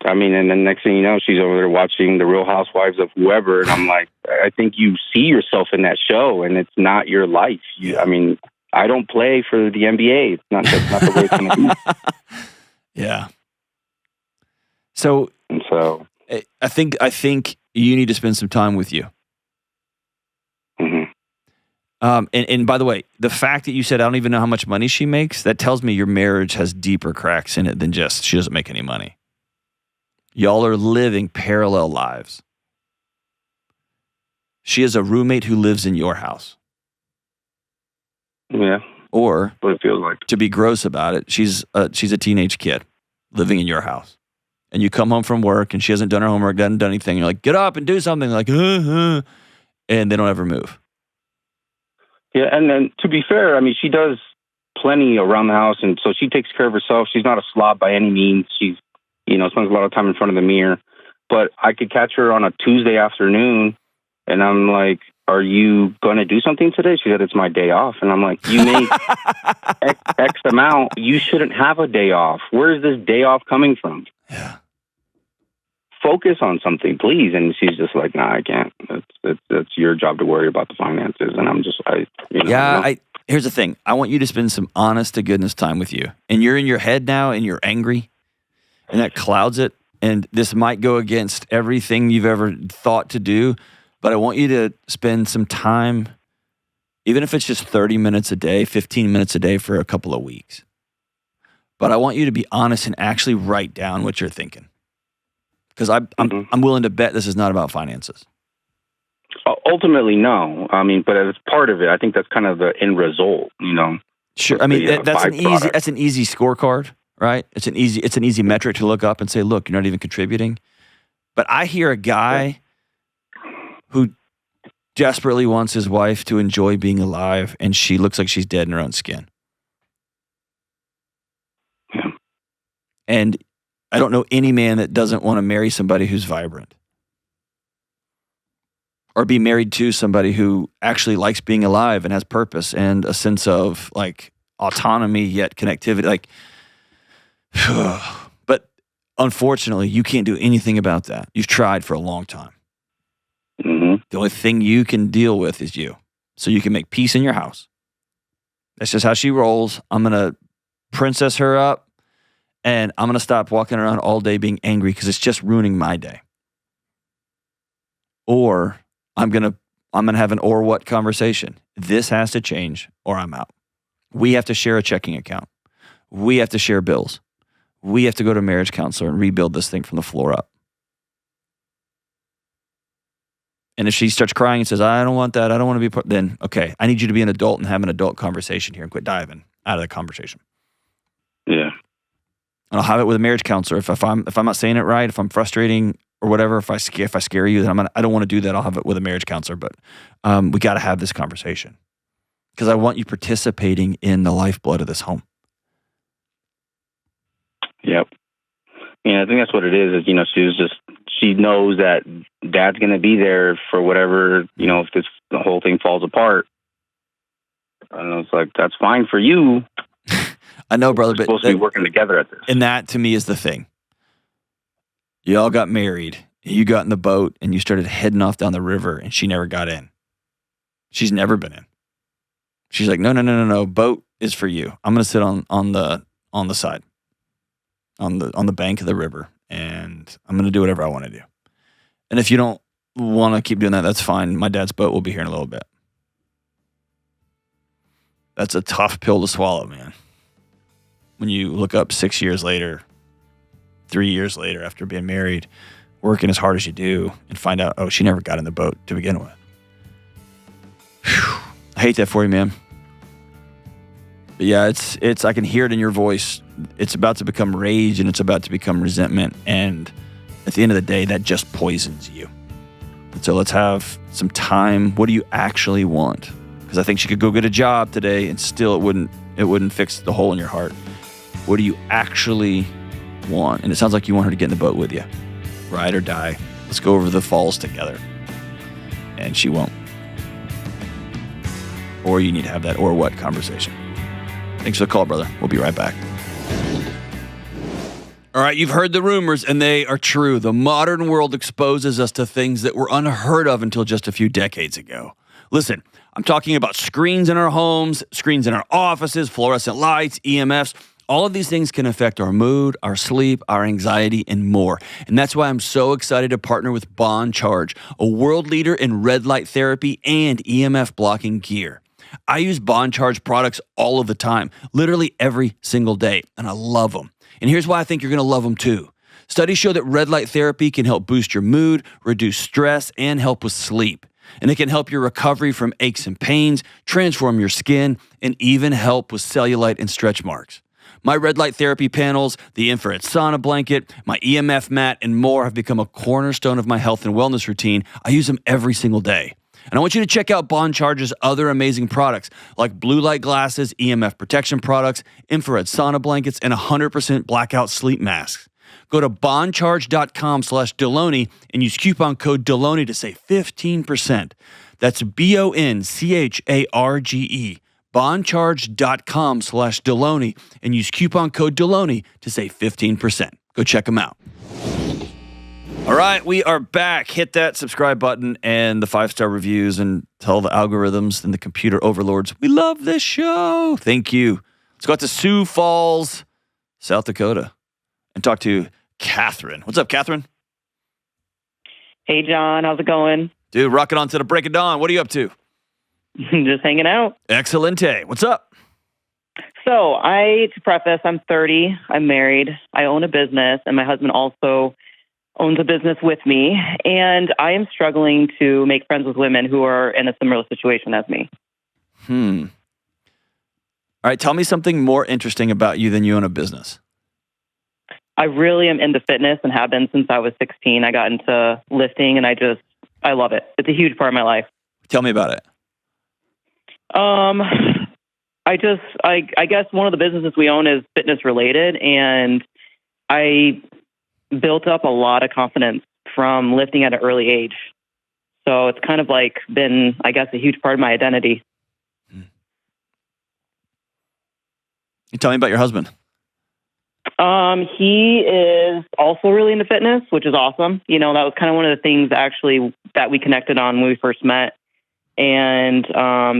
I mean, and then next thing you know, she's over there watching the Real Housewives of whoever. And I'm like, I think you see yourself in that show and it's not your life. I mean, I don't play for the NBA. That's not the way it's going to be. Yeah. So I think you need to spend some time with you. Mm-hmm. And by the way, the fact that you said, I don't even know how much money she makes, that tells me your marriage has deeper cracks in it than just she doesn't make any money. Y'all are living parallel lives. She is a roommate who lives in your house. Yeah. Or, what it feels like. To be gross about it, she's a teenage kid living in your house. And you come home from work and she hasn't done her homework, hasn't done anything. You're like, get up and do something. Like, and they don't ever move. Yeah, and then to be fair, I mean, she does plenty around the house, and so she takes care of herself. She's not a slob by any means. She's, spends a lot of time in front of the mirror. But I could catch her on a Tuesday afternoon, and I'm like, are you going to do something today? She said, it's my day off. And I'm like, you make X amount. You shouldn't have a day off. Where is this day off coming from? Yeah. Focus on something, please. And she's just like, nah, I can't. That's your job to worry about the finances. And I'm just, here's the thing. I want you to spend some honest to goodness time with you. And you're in your head now and you're angry and that clouds it. And this might go against everything you've ever thought to do, but I want you to spend some time, even if it's just 30 minutes a day, 15 minutes a day for a couple of weeks. But I want you to be honest and actually write down what you're thinking. Because I'm willing to bet this is not about finances. Ultimately, no. I mean, but as part of it, I think that's kind of the end result. Sure. I mean, that's an easy scorecard, right? It's an easy metric to look up and say, look, you're not even contributing. But I hear a guy who desperately wants his wife to enjoy being alive, and she looks like she's dead in her own skin. Yeah. And I don't know any man that doesn't want to marry somebody who's vibrant or be married to somebody who actually likes being alive and has purpose and a sense of like autonomy yet connectivity. Like, but unfortunately, you can't do anything about that. You've tried for a long time. Mm-hmm. The only thing you can deal with is you. So you can make peace in your house. That's just how she rolls. I'm going to princess her up. And I'm going to stop walking around all day being angry because it's just ruining my day. Or I'm going to have an or what conversation. This has to change or I'm out. We have to share a checking account. We have to share bills. We have to go to a marriage counselor and rebuild this thing from the floor up. And if she starts crying and says, I don't want that, I don't want to be part, then okay, I need you to be an adult and have an adult conversation here and quit diving out of the conversation. Yeah. And I'll have it with a marriage counselor. If I'm not saying it right, if I'm frustrating or whatever, if I scare you, then I don't want to do that. I'll have it with a marriage counselor. But we got to have this conversation because I want you participating in the lifeblood of this home. Yep. Yeah, I think that's what it is. She knows that Dad's going to be there for whatever, if the whole thing falls apart. And it's like, that's fine for you. I know, brother, We're supposed to be working together at this. And that, to me, is the thing. You all got married. You got in the boat, and you started heading off down the river, and she never got in. She's never been in. She's like, no. Boat is for you. I'm going to sit on the side, on the bank of the river, and I'm going to do whatever I want to do. And if you don't want to keep doing that, that's fine. My dad's boat will be here in a little bit. That's a tough pill to swallow, man. When you look up 6 years later, 3 years later after being married, working as hard as you do, and find out, oh, she never got in the boat to begin with. Whew. I hate that for you, man. But yeah, it's. I can hear it in your voice. It's about to become rage, and it's about to become resentment. And at the end of the day, that just poisons you. And so let's have some time. What do you actually want? Because I think she could go get a job today, and still it wouldn't fix the hole in your heart. What do you actually want? And it sounds like you want her to get in the boat with you. Ride or die. Let's go over the falls together. And she won't. Or you need to have that or what conversation. Thanks for the call, brother. We'll be right back. All right, you've heard the rumors, and they are true. The modern world exposes us to things that were unheard of until just a few decades ago. Listen, I'm talking about screens in our homes, screens in our offices, fluorescent lights, EMFs. All of these things can affect our mood, our sleep, our anxiety, and more. And that's why I'm so excited to partner with Bond Charge, a world leader in red light therapy and EMF blocking gear. I use Bond Charge products all of the time, literally every single day, and I love them. And here's why I think you're going to love them too. Studies show that red light therapy can help boost your mood, reduce stress, and help with sleep. And it can help your recovery from aches and pains, transform your skin, and even help with cellulite and stretch marks. My red light therapy panels, the infrared sauna blanket, my EMF mat, and more have become a cornerstone of my health and wellness routine. I use them every single day. And I want you to check out Bond Charge's other amazing products like blue light glasses, EMF protection products, infrared sauna blankets, and 100% blackout sleep masks. Go to bondcharge.com/Delony and use coupon code Delony to save 15%. That's BONCHARGE. Bondcharge.com/Delony and use coupon code Delony to save 15%. Go check them out. All right, we are back. Hit that subscribe button and the 5-star reviews and tell the algorithms and the computer overlords we love this show. Thank you. Let's go out to Sioux Falls, South Dakota, and talk to Catherine. What's up, Catherine? Hey, John. How's it going? Dude, rocking on to the break of dawn. What are you up to? Just hanging out. Excelente. What's up? So, to preface, I'm 30. I'm married. I own a business, and my husband also owns a business with me. And I am struggling to make friends with women who are in a similar situation as me. All right, tell me something more interesting about you than you own a business. I really am into fitness and have been since I was 16. I got into lifting, and I love it. It's a huge part of my life. Tell me about it. I guess one of the businesses we own is fitness related, and I built up a lot of confidence from lifting at an early age. So it's kind of like been, I guess, a huge part of my identity. You tell me about your husband. He is also really into fitness, which is awesome. You know, that was kind of one of the things actually that we connected on when we first met. And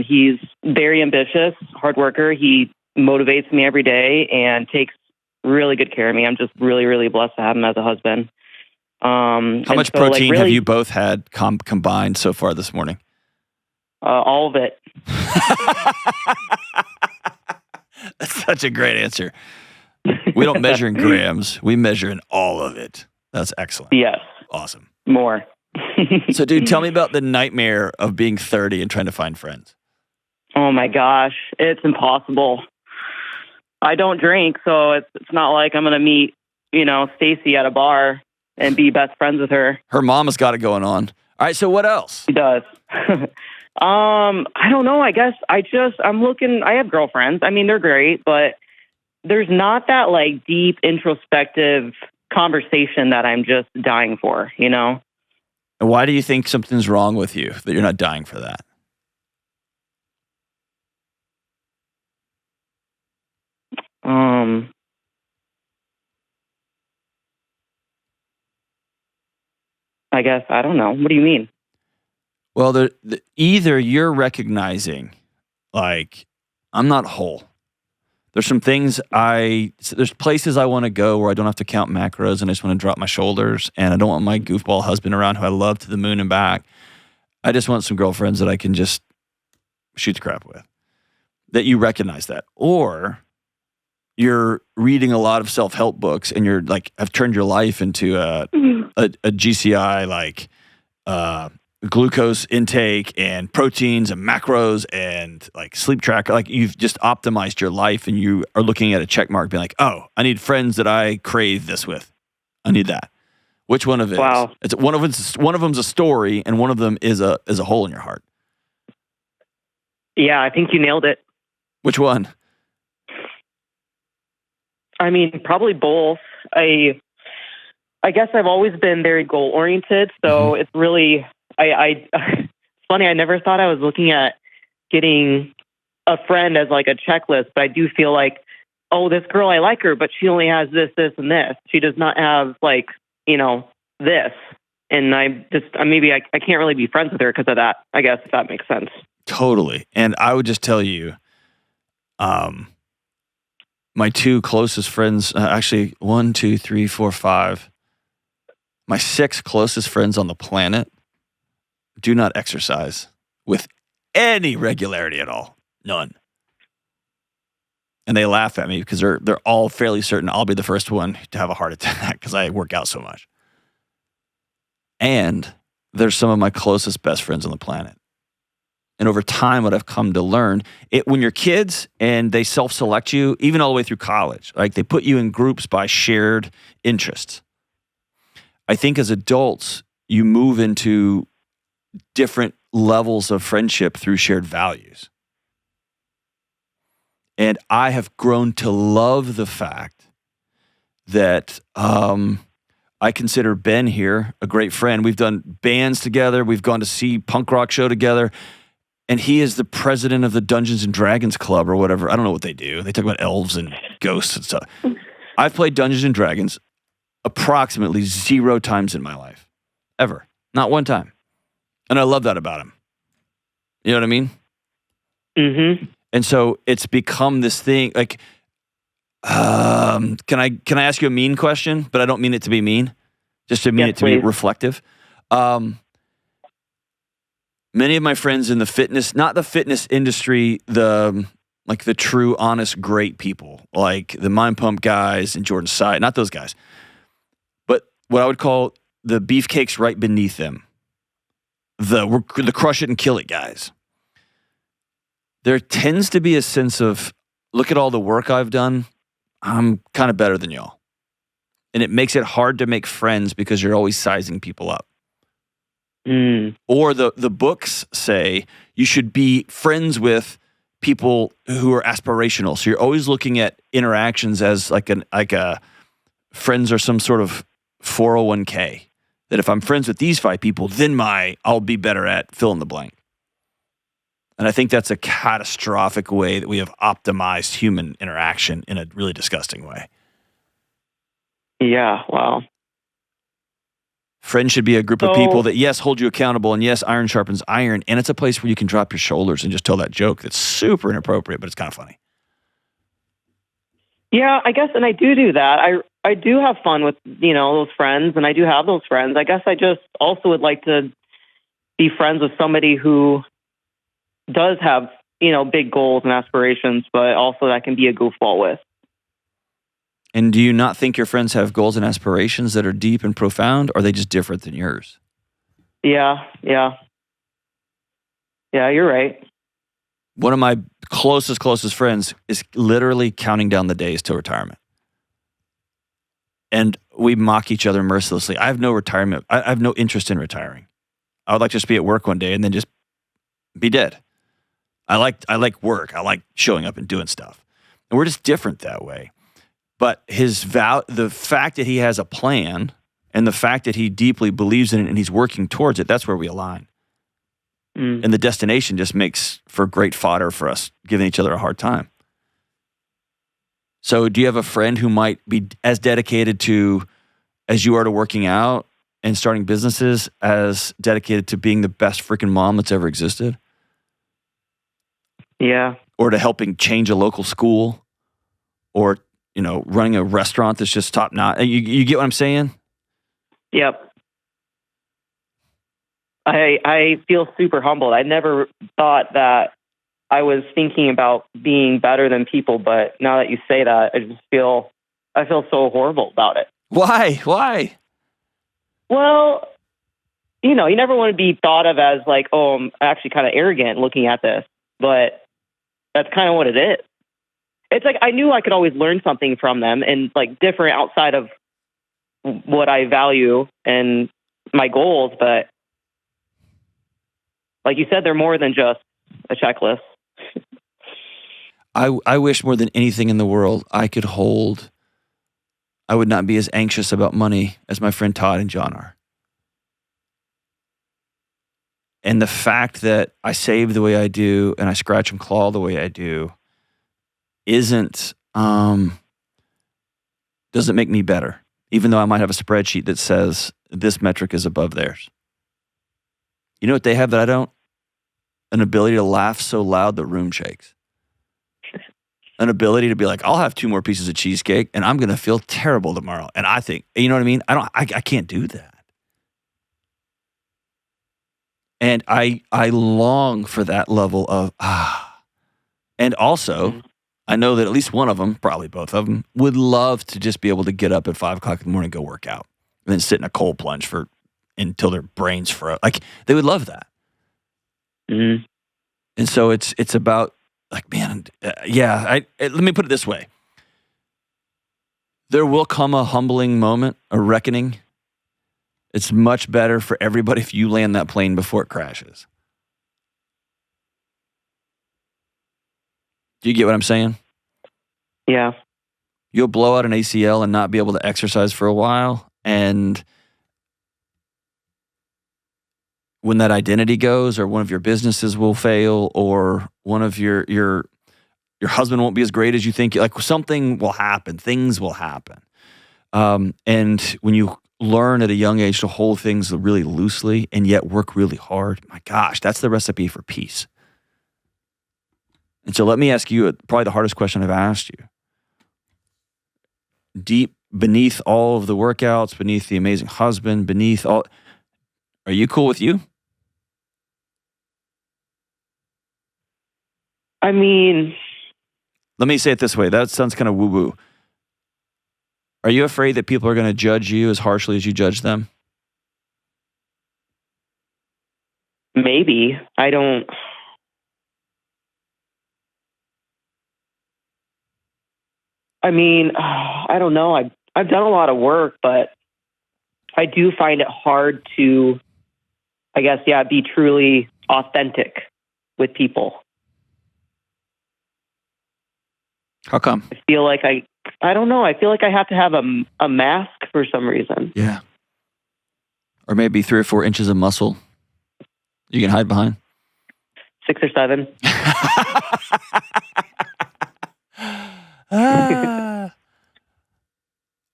he's very ambitious, hard worker. He motivates me every day and takes really good care of me. I'm just really, really blessed to have him as a husband. How much protein have you both had combined so far this morning? All of it. That's such a great answer. We don't measure in grams. We measure in all of it. That's excellent. Yes. Awesome. More. So, dude, tell me about the nightmare of being 30 and trying to find friends. Oh, my gosh. It's impossible. I don't drink, so it's not like I'm going to meet, Stacy at a bar and be best friends with her. Her mom has got it going on. All right, so what else? She does. I don't know. I guess I'm looking. I have girlfriends. I mean, they're great, but there's not that like deep introspective conversation that I'm just dying for, And why do you think something's wrong with you that you're not dying for that? I guess, I don't know. What do you mean? Well, either you're recognizing, like, I'm not whole. There's some things there's places I want to go where I don't have to count macros and I just want to drop my shoulders, and I don't want my goofball husband around who I love to the moon and back. I just want some girlfriends that I can just shoot the crap with. That you recognize that. Or you're reading a lot of self-help books and you're like, have turned your life into a GCI, like, glucose intake and proteins and macros and like sleep tracker. Like you've just optimized your life and you are looking at a check mark being like, oh, I need friends that I crave this with. I need that. Which one of it? Wow. It's one of them's a story and one of them is a hole in your heart. Yeah, I think you nailed it. Which one? I mean, probably both. I guess I've always been very goal oriented, so it's really it's funny. I never thought I was looking at getting a friend as like a checklist, but I do feel like, oh, this girl, I like her, but she only has this, this, and this. She does not have like, this. And maybe I can't really be friends with her because of that, I guess, if that makes sense. Totally. And I would just tell you, my two closest friends, actually 1, 2, 3, 4, 5, my 6 closest friends on the planet do not exercise with any regularity at all. None. And they laugh at me because they're all fairly certain I'll be the first one to have a heart attack because I work out so much. And they're some of my closest best friends on the planet. And over time, what I've come to learn, when you're kids and they self-select you, even all the way through college, like they put you in groups by shared interests. I think as adults, you move into different levels of friendship through shared values. And I have grown to love the fact that I consider Ben here a great friend. We've done bands together. We've gone to see punk rock show together. And he is the president of the Dungeons and Dragons Club or whatever. I don't know what they do. They talk about elves and ghosts and stuff. I've played Dungeons and Dragons approximately 0 times in my life. Ever. Not one time. And I love that about him. You know what I mean? Mm-hmm. And so it's become this thing, like, can I ask you a mean question? But I don't mean it to be mean, just to mean it to be reflective. Many of my friends in the fitness, not the fitness industry, the true, honest, great people, like the Mind Pump guys and Jordan Side, not those guys, but what I would call the beefcakes right beneath them, the crush it and kill it guys. There tends to be a sense of, look at all the work I've done. I'm kind of better than y'all. And it makes it hard to make friends because you're always sizing people up. Or the books say you should be friends with people who are aspirational. So you're always looking at interactions as like a friends are some sort of 401k. That if I'm friends with these 5 people, then I'll be better at fill in the blank. And I think that's a catastrophic way that we have optimized human interaction in a really disgusting way. Yeah, wow. Friends should be a group of people that, yes, hold you accountable, and yes, iron sharpens iron, and it's a place where you can drop your shoulders and just tell that joke that's super inappropriate, but it's kind of funny. Yeah, I guess, and I do that. I do have fun with, those friends, and I do have those friends. I guess I just also would like to be friends with somebody who does have, big goals and aspirations, but also that I can be a goofball with. And do you not think your friends have goals and aspirations that are deep and profound, or are they just different than yours? Yeah, you're right. One of my closest friends is literally counting down the days till retirement. And we mock each other mercilessly. I have no retirement. I have no interest in retiring. I would like to just be at work one day and then just be dead. I like work. I like showing up and doing stuff. And we're just different that way. But the fact that he has a plan and the fact that he deeply believes in it and he's working towards it, that's where we align. And the destination just makes for great fodder for us giving each other a hard time. So do you have a friend who might be as dedicated to, as you are to working out and starting businesses, as dedicated to being the best freaking mom that's ever existed? Yeah. Or to helping change a local school, or running a restaurant that's just top notch. You get what I'm saying? Yep. I feel super humbled. I never thought that I was thinking about being better than people, but now that you say that, I feel so horrible about it. Why? Well, you never want to be thought of as like, oh, I'm actually kind of arrogant looking at this, but that's kind of what it is. It's like I knew I could always learn something from them and like different outside of what I value and my goals, but like you said, they're more than just a checklist. I wish more than anything in the world I would not be as anxious about money as my friend Todd and John are. And the fact that I save the way I do and I scratch and claw the way I do doesn't make me better, even though I might have a spreadsheet that says this metric is above theirs. You know what they have that I don't? An ability to laugh so loud the room shakes. An ability to be like, I'll have 2 more pieces of cheesecake and I'm going to feel terrible tomorrow. And I think, you know what I mean? I can't do that. And I long for that level of, And also, I know that at least one of them, probably both of them, would love to just be able to get up at 5 o'clock in the morning and go work out and then sit in a cold plunge until their brains froze. Like, they would love that. Mm-hmm. And so it's about, like, man, let me put it this way. There will come a humbling moment, a reckoning. It's much better for everybody if you land that plane before it crashes. Do you get what I'm saying? Yeah. You'll blow out an ACL and not be able to exercise for a while. And when that identity goes, or one of your businesses will fail, or one of your husband won't be as great as you think, like something will happen, things will happen. And when you learn at a young age to hold things really loosely and yet work really hard, my gosh, that's the recipe for peace. And so let me ask you probably the hardest question I've asked you. Deep beneath all of the workouts, beneath the amazing husband, beneath all, are you cool with you? I mean, let me say it this way. That sounds kind of woo-woo. Are you afraid that people are going to judge you as harshly as you judge them? Maybe. I don't know. I've done a lot of work, but I do find it hard to, I guess, be truly authentic with people. How come? I feel like I don't know. I feel like I have to have a mask for some reason. Yeah. Or maybe 3 or 4 inches of muscle you can hide behind. 6 or 7.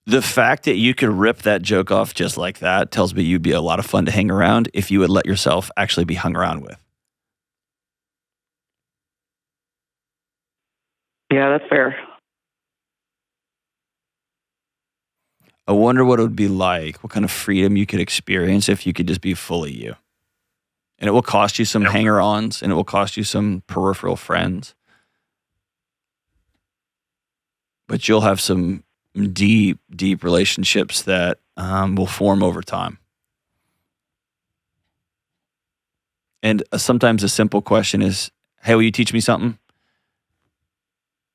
The fact that you could rip that joke off just like that tells me you'd be a lot of fun to hang around if you would let yourself actually be hung around with. Yeah, that's fair. I wonder what it would be like, what kind of freedom you could experience if you could just be fully you. And it will cost you some hanger-ons, and it will cost you some peripheral friends. But you'll have some deep, deep relationships that will form over time. And sometimes a simple question is, hey, will you teach me something?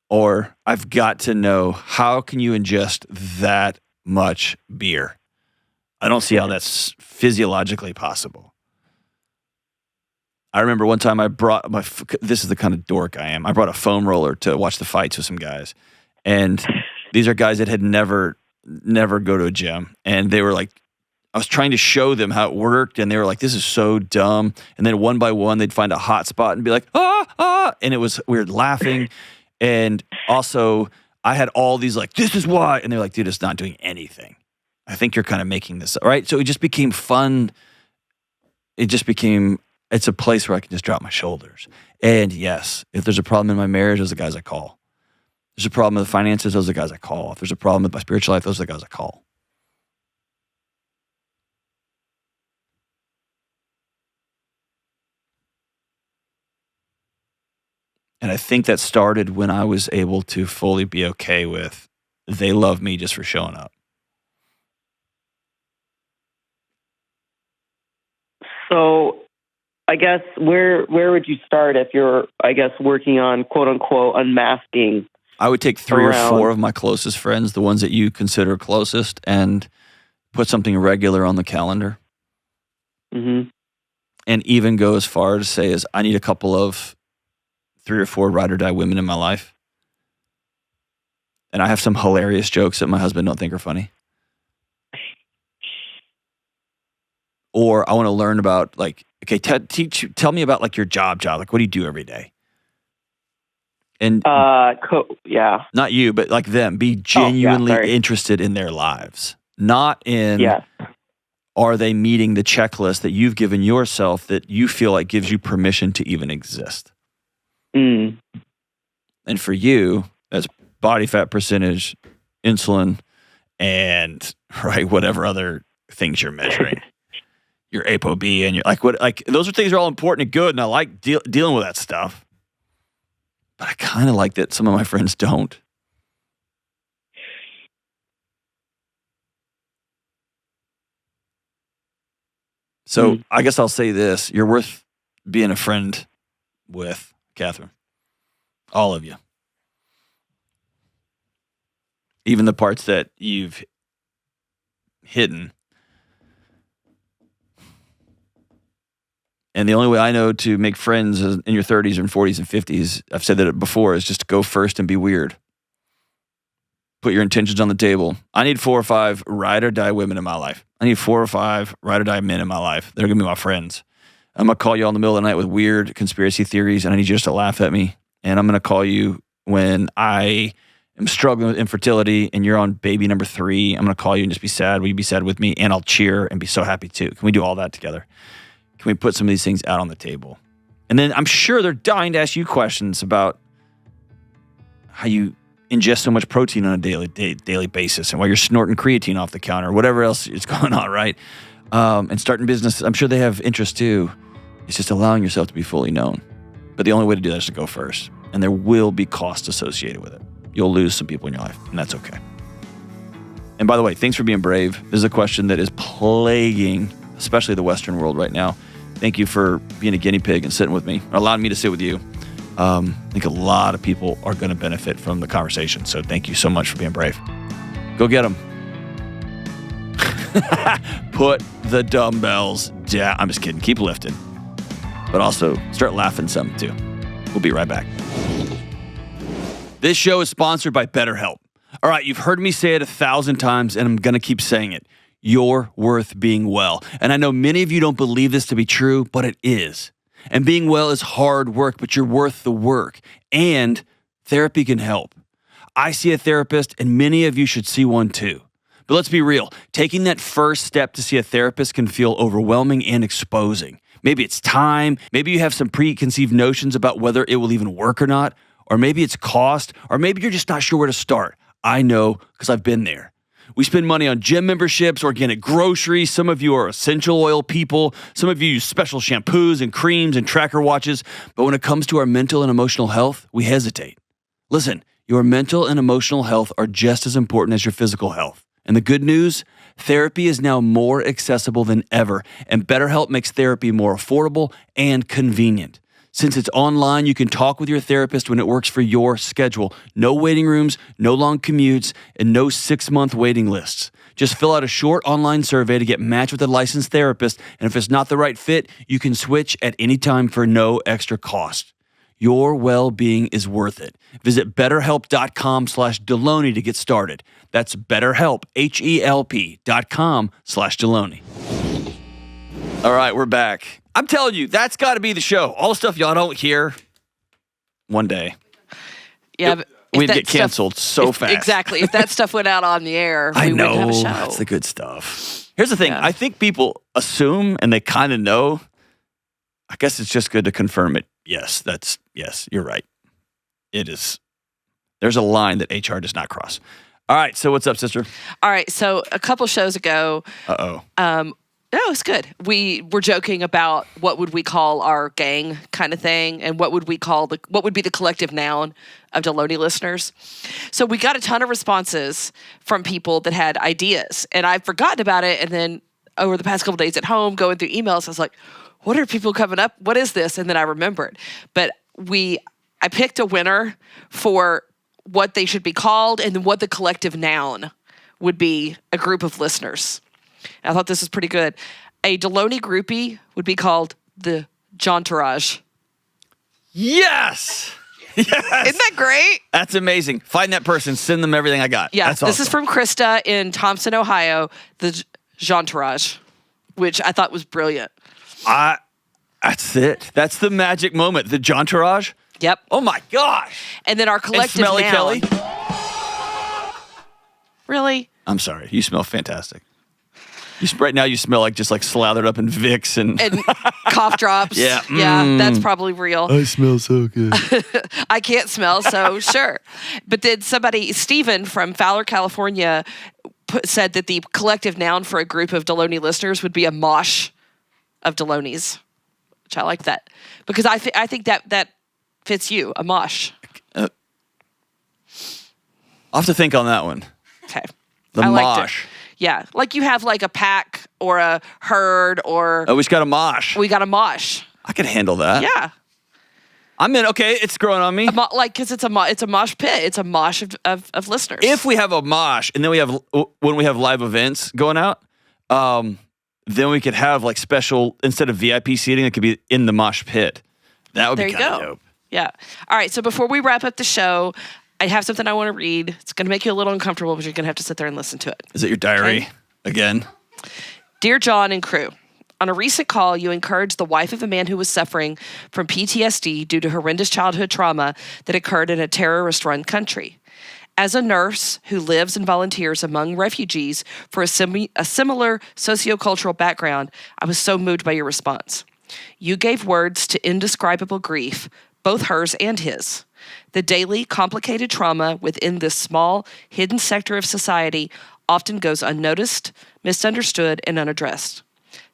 Or I've got to know, how can you ingest that much beer? I don't see how that's physiologically possible. I remember one time I brought this is the kind of dork I am. I brought a foam roller to watch the fights with some guys. And these are guys that had never go to a gym. And they were like, I was trying to show them how it worked. And they were like, this is so dumb. And then one by one, they'd find a hot spot and be like, ah. And it was weird laughing. And also, I had all these like, this is why. And they're like, dude, it's not doing anything. I think you're kind of making this up, right? So it just became fun. It's a place where I can just drop my shoulders. And yes, if there's a problem in my marriage, those are the guys I call. If there's a problem with the finances, those are the guys I call. If there's a problem with my spiritual life, those are the guys I call. And I think that started when I was able to fully be okay with, they love me just for showing up. So I guess where would you start if you're, I guess, working on quote unquote unmasking? I would take 3 or 4 of my closest friends, the ones that you consider closest, and put something regular on the calendar. Mm-hmm. And even go as far to say as I need a couple of 3 or 4 ride or die women in my life. And I have some hilarious jokes that my husband don't think are funny. Or I want to learn about, like, okay, tell me about like your job. Like, what do you do every day? And yeah, not you, but like them. Be genuinely interested in their lives, not in are they meeting the checklist that you've given yourself that you feel like gives you permission to even exist. Mm. And for you, that's body fat percentage, insulin, and whatever other things you're measuring. Your ApoB and your those are things that are all important and good, and I like dealing with that stuff. But I kind of like that some of my friends don't. So I guess I'll say this. You're worth being a friend with, Catherine. All of you. Even the parts that you've hidden. And the only way I know to make friends in your 30s and 40s and 50s, I've said that before, is just to go first and be weird. Put your intentions on the table. I need 4 or 5 ride or die women in my life. I need 4 or 5 ride or die men in my life. They're going to be my friends. I'm going to call you all in the middle of the night with weird conspiracy theories, and I need you just to laugh at me. And I'm going to call you when I am struggling with infertility and you're on baby number 3. I'm going to call you and just be sad. Will you be sad with me? And I'll cheer and be so happy too. Can we do all that together? Can we put some of these things out on the table? And then I'm sure they're dying to ask you questions about how you ingest so much protein on a daily basis and why you're snorting creatine off the counter or whatever else is going on, right? And starting business, I'm sure they have interest too. It's just allowing yourself to be fully known. But the only way to do that is to go first. And there will be costs associated with it. You'll lose some people in your life, and that's okay. And by the way, thanks for being brave. This is a question that is plaguing, especially the Western world right now. Thank you for being a guinea pig and sitting with me, or allowing me to sit with you. I think a lot of people are going to benefit from the conversation. So thank you so much for being brave. Go get them. Put the dumbbells down. I'm just kidding. Keep lifting. But also start laughing some too. We'll be right back. This show is sponsored by BetterHelp. All right, you've heard me say it 1,000 times, and I'm going to keep saying it. You're worth being well. And I know many of you don't believe this to be true, but it is. And being well is hard work, but you're worth the work. And therapy can help. I see a therapist, and many of you should see one too. But let's be real. Taking that first step to see a therapist can feel overwhelming and exposing. Maybe it's time. Maybe you have some preconceived notions about whether it will even work or not. Or maybe it's cost. Or maybe you're just not sure where to start. I know because I've been there. We spend money on gym memberships, organic groceries. Some of you are essential oil people. Some of you use special shampoos and creams and tracker watches. But when it comes to our mental and emotional health, we hesitate. Listen, your mental and emotional health are just as important as your physical health. And the good news, therapy is now more accessible than ever, and BetterHelp makes therapy more affordable and convenient. Since it's online, you can talk with your therapist when it works for your schedule. No waiting rooms, no long commutes, and no 6-month waiting lists. Just fill out a short online survey to get matched with a licensed therapist, and if it's not the right fit, you can switch at any time for no extra cost. Your well-being is worth it. Visit BetterHelp.com/Delony to get started. That's BetterHelp, HELP.com/Delony. All right, we're back. I'm telling you, that's got to be the show. All the stuff y'all don't hear. One day. Yeah, we'd get canceled so fast. Exactly. If that stuff went out on the air, we wouldn't have a show. That's the good stuff. Here's the thing. Yeah. I think people assume, and they kind of know. I guess it's just good to confirm it. Yes, you're right. It is. There's a line that HR does not cross. All right, so what's up, sister? All right, so a couple shows ago. No, it's good. We were joking about what would we call our gang kind of thing, and what would be the collective noun of Delony listeners. So we got a ton of responses from people that had ideas, and I'd forgotten about it, and then over the past couple days at home, going through emails, I was like, what are people coming up? What is this? And then I remembered. But I picked a winner for what they should be called and then what the collective noun would be a group of listeners. And I thought this was pretty good. A Delony groupie would be called the Jontourage. Yes! Yes! Isn't that great? That's amazing. Find that person. Send them everything I got. Yeah, That's awesome. This is from Krista in Thompson, Ohio, the Jontourage, which I thought was brilliant. That's it. That's the magic moment. The Jontourage? Yep. Oh my gosh. And then our collective and Smelly noun. Kelly? Really? I'm sorry. You smell fantastic. Right now you smell like just like slathered up in Vicks and cough drops. Yeah. Yeah, that's probably real. I smell so good. I can't smell, so sure. But then Stephen from Fowler, California, said that the collective noun for a group of Delony listeners would be a mosh of Delonys, which I like that. Because I think that fits you, a mosh. I'll have to think on that one. Okay. The mosh. Yeah, like you have like a pack or a herd or... Oh, we just got a mosh. We got a mosh. I can handle that. Yeah. I'm in. Okay, it's growing on me. Because it's a mosh pit. It's a mosh of listeners. If we have a mosh, and then when we have live events going out, then we could have like special, instead of VIP seating, it could be in the mosh pit. That would be kind of dope. Yeah. All right, so before we wrap up the show, I have something I want to read. It's going to make you a little uncomfortable, but you're going to have to sit there and listen to it. Is it your diary again? Dear John and crew, on a recent call, you encouraged the wife of a man who was suffering from PTSD due to horrendous childhood trauma that occurred in a terrorist-run country. As a nurse who lives and volunteers among refugees for a similar sociocultural background, I was so moved by your response. You gave words to indescribable grief, both hers and his. The daily, complicated trauma within this small, hidden sector of society often goes unnoticed, misunderstood, and unaddressed.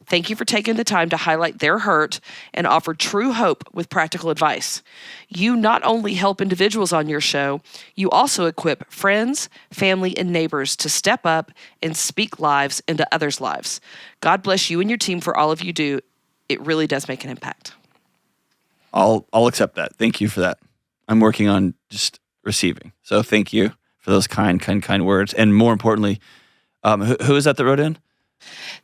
Thank you for taking the time to highlight their hurt and offer true hope with practical advice. You not only help individuals on your show, you also equip friends, family, and neighbors to step up and speak lives into others' lives. God bless you and your team for all of you do. It really does make an impact. I'll accept that. Thank you for that. I'm working on just receiving. So thank you for those kind words. And more importantly, who is that wrote in?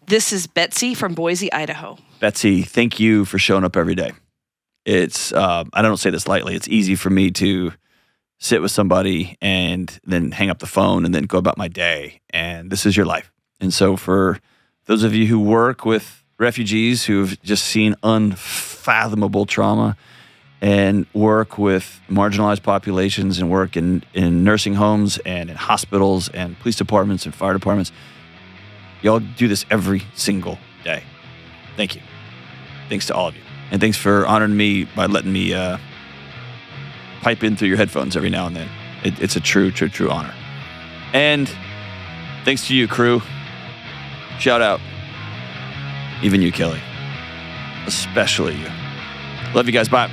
This is Betsy from Boise, Idaho. Betsy, thank you for showing up every day. It's, I don't say this lightly, it's easy for me to sit with somebody and then hang up the phone and then go about my day. And this is your life. And so for those of you who work with refugees who've just seen unfathomable trauma and work with marginalized populations and work in nursing homes and in hospitals and police departments and fire departments, y'all do this every single day. Thank you. Thanks to all of you. And thanks for honoring me by letting me pipe in through your headphones every now and then. It's a true honor. And thanks to you, crew. Shout out. Even you, Kelly. Especially you. Love you guys. Bye.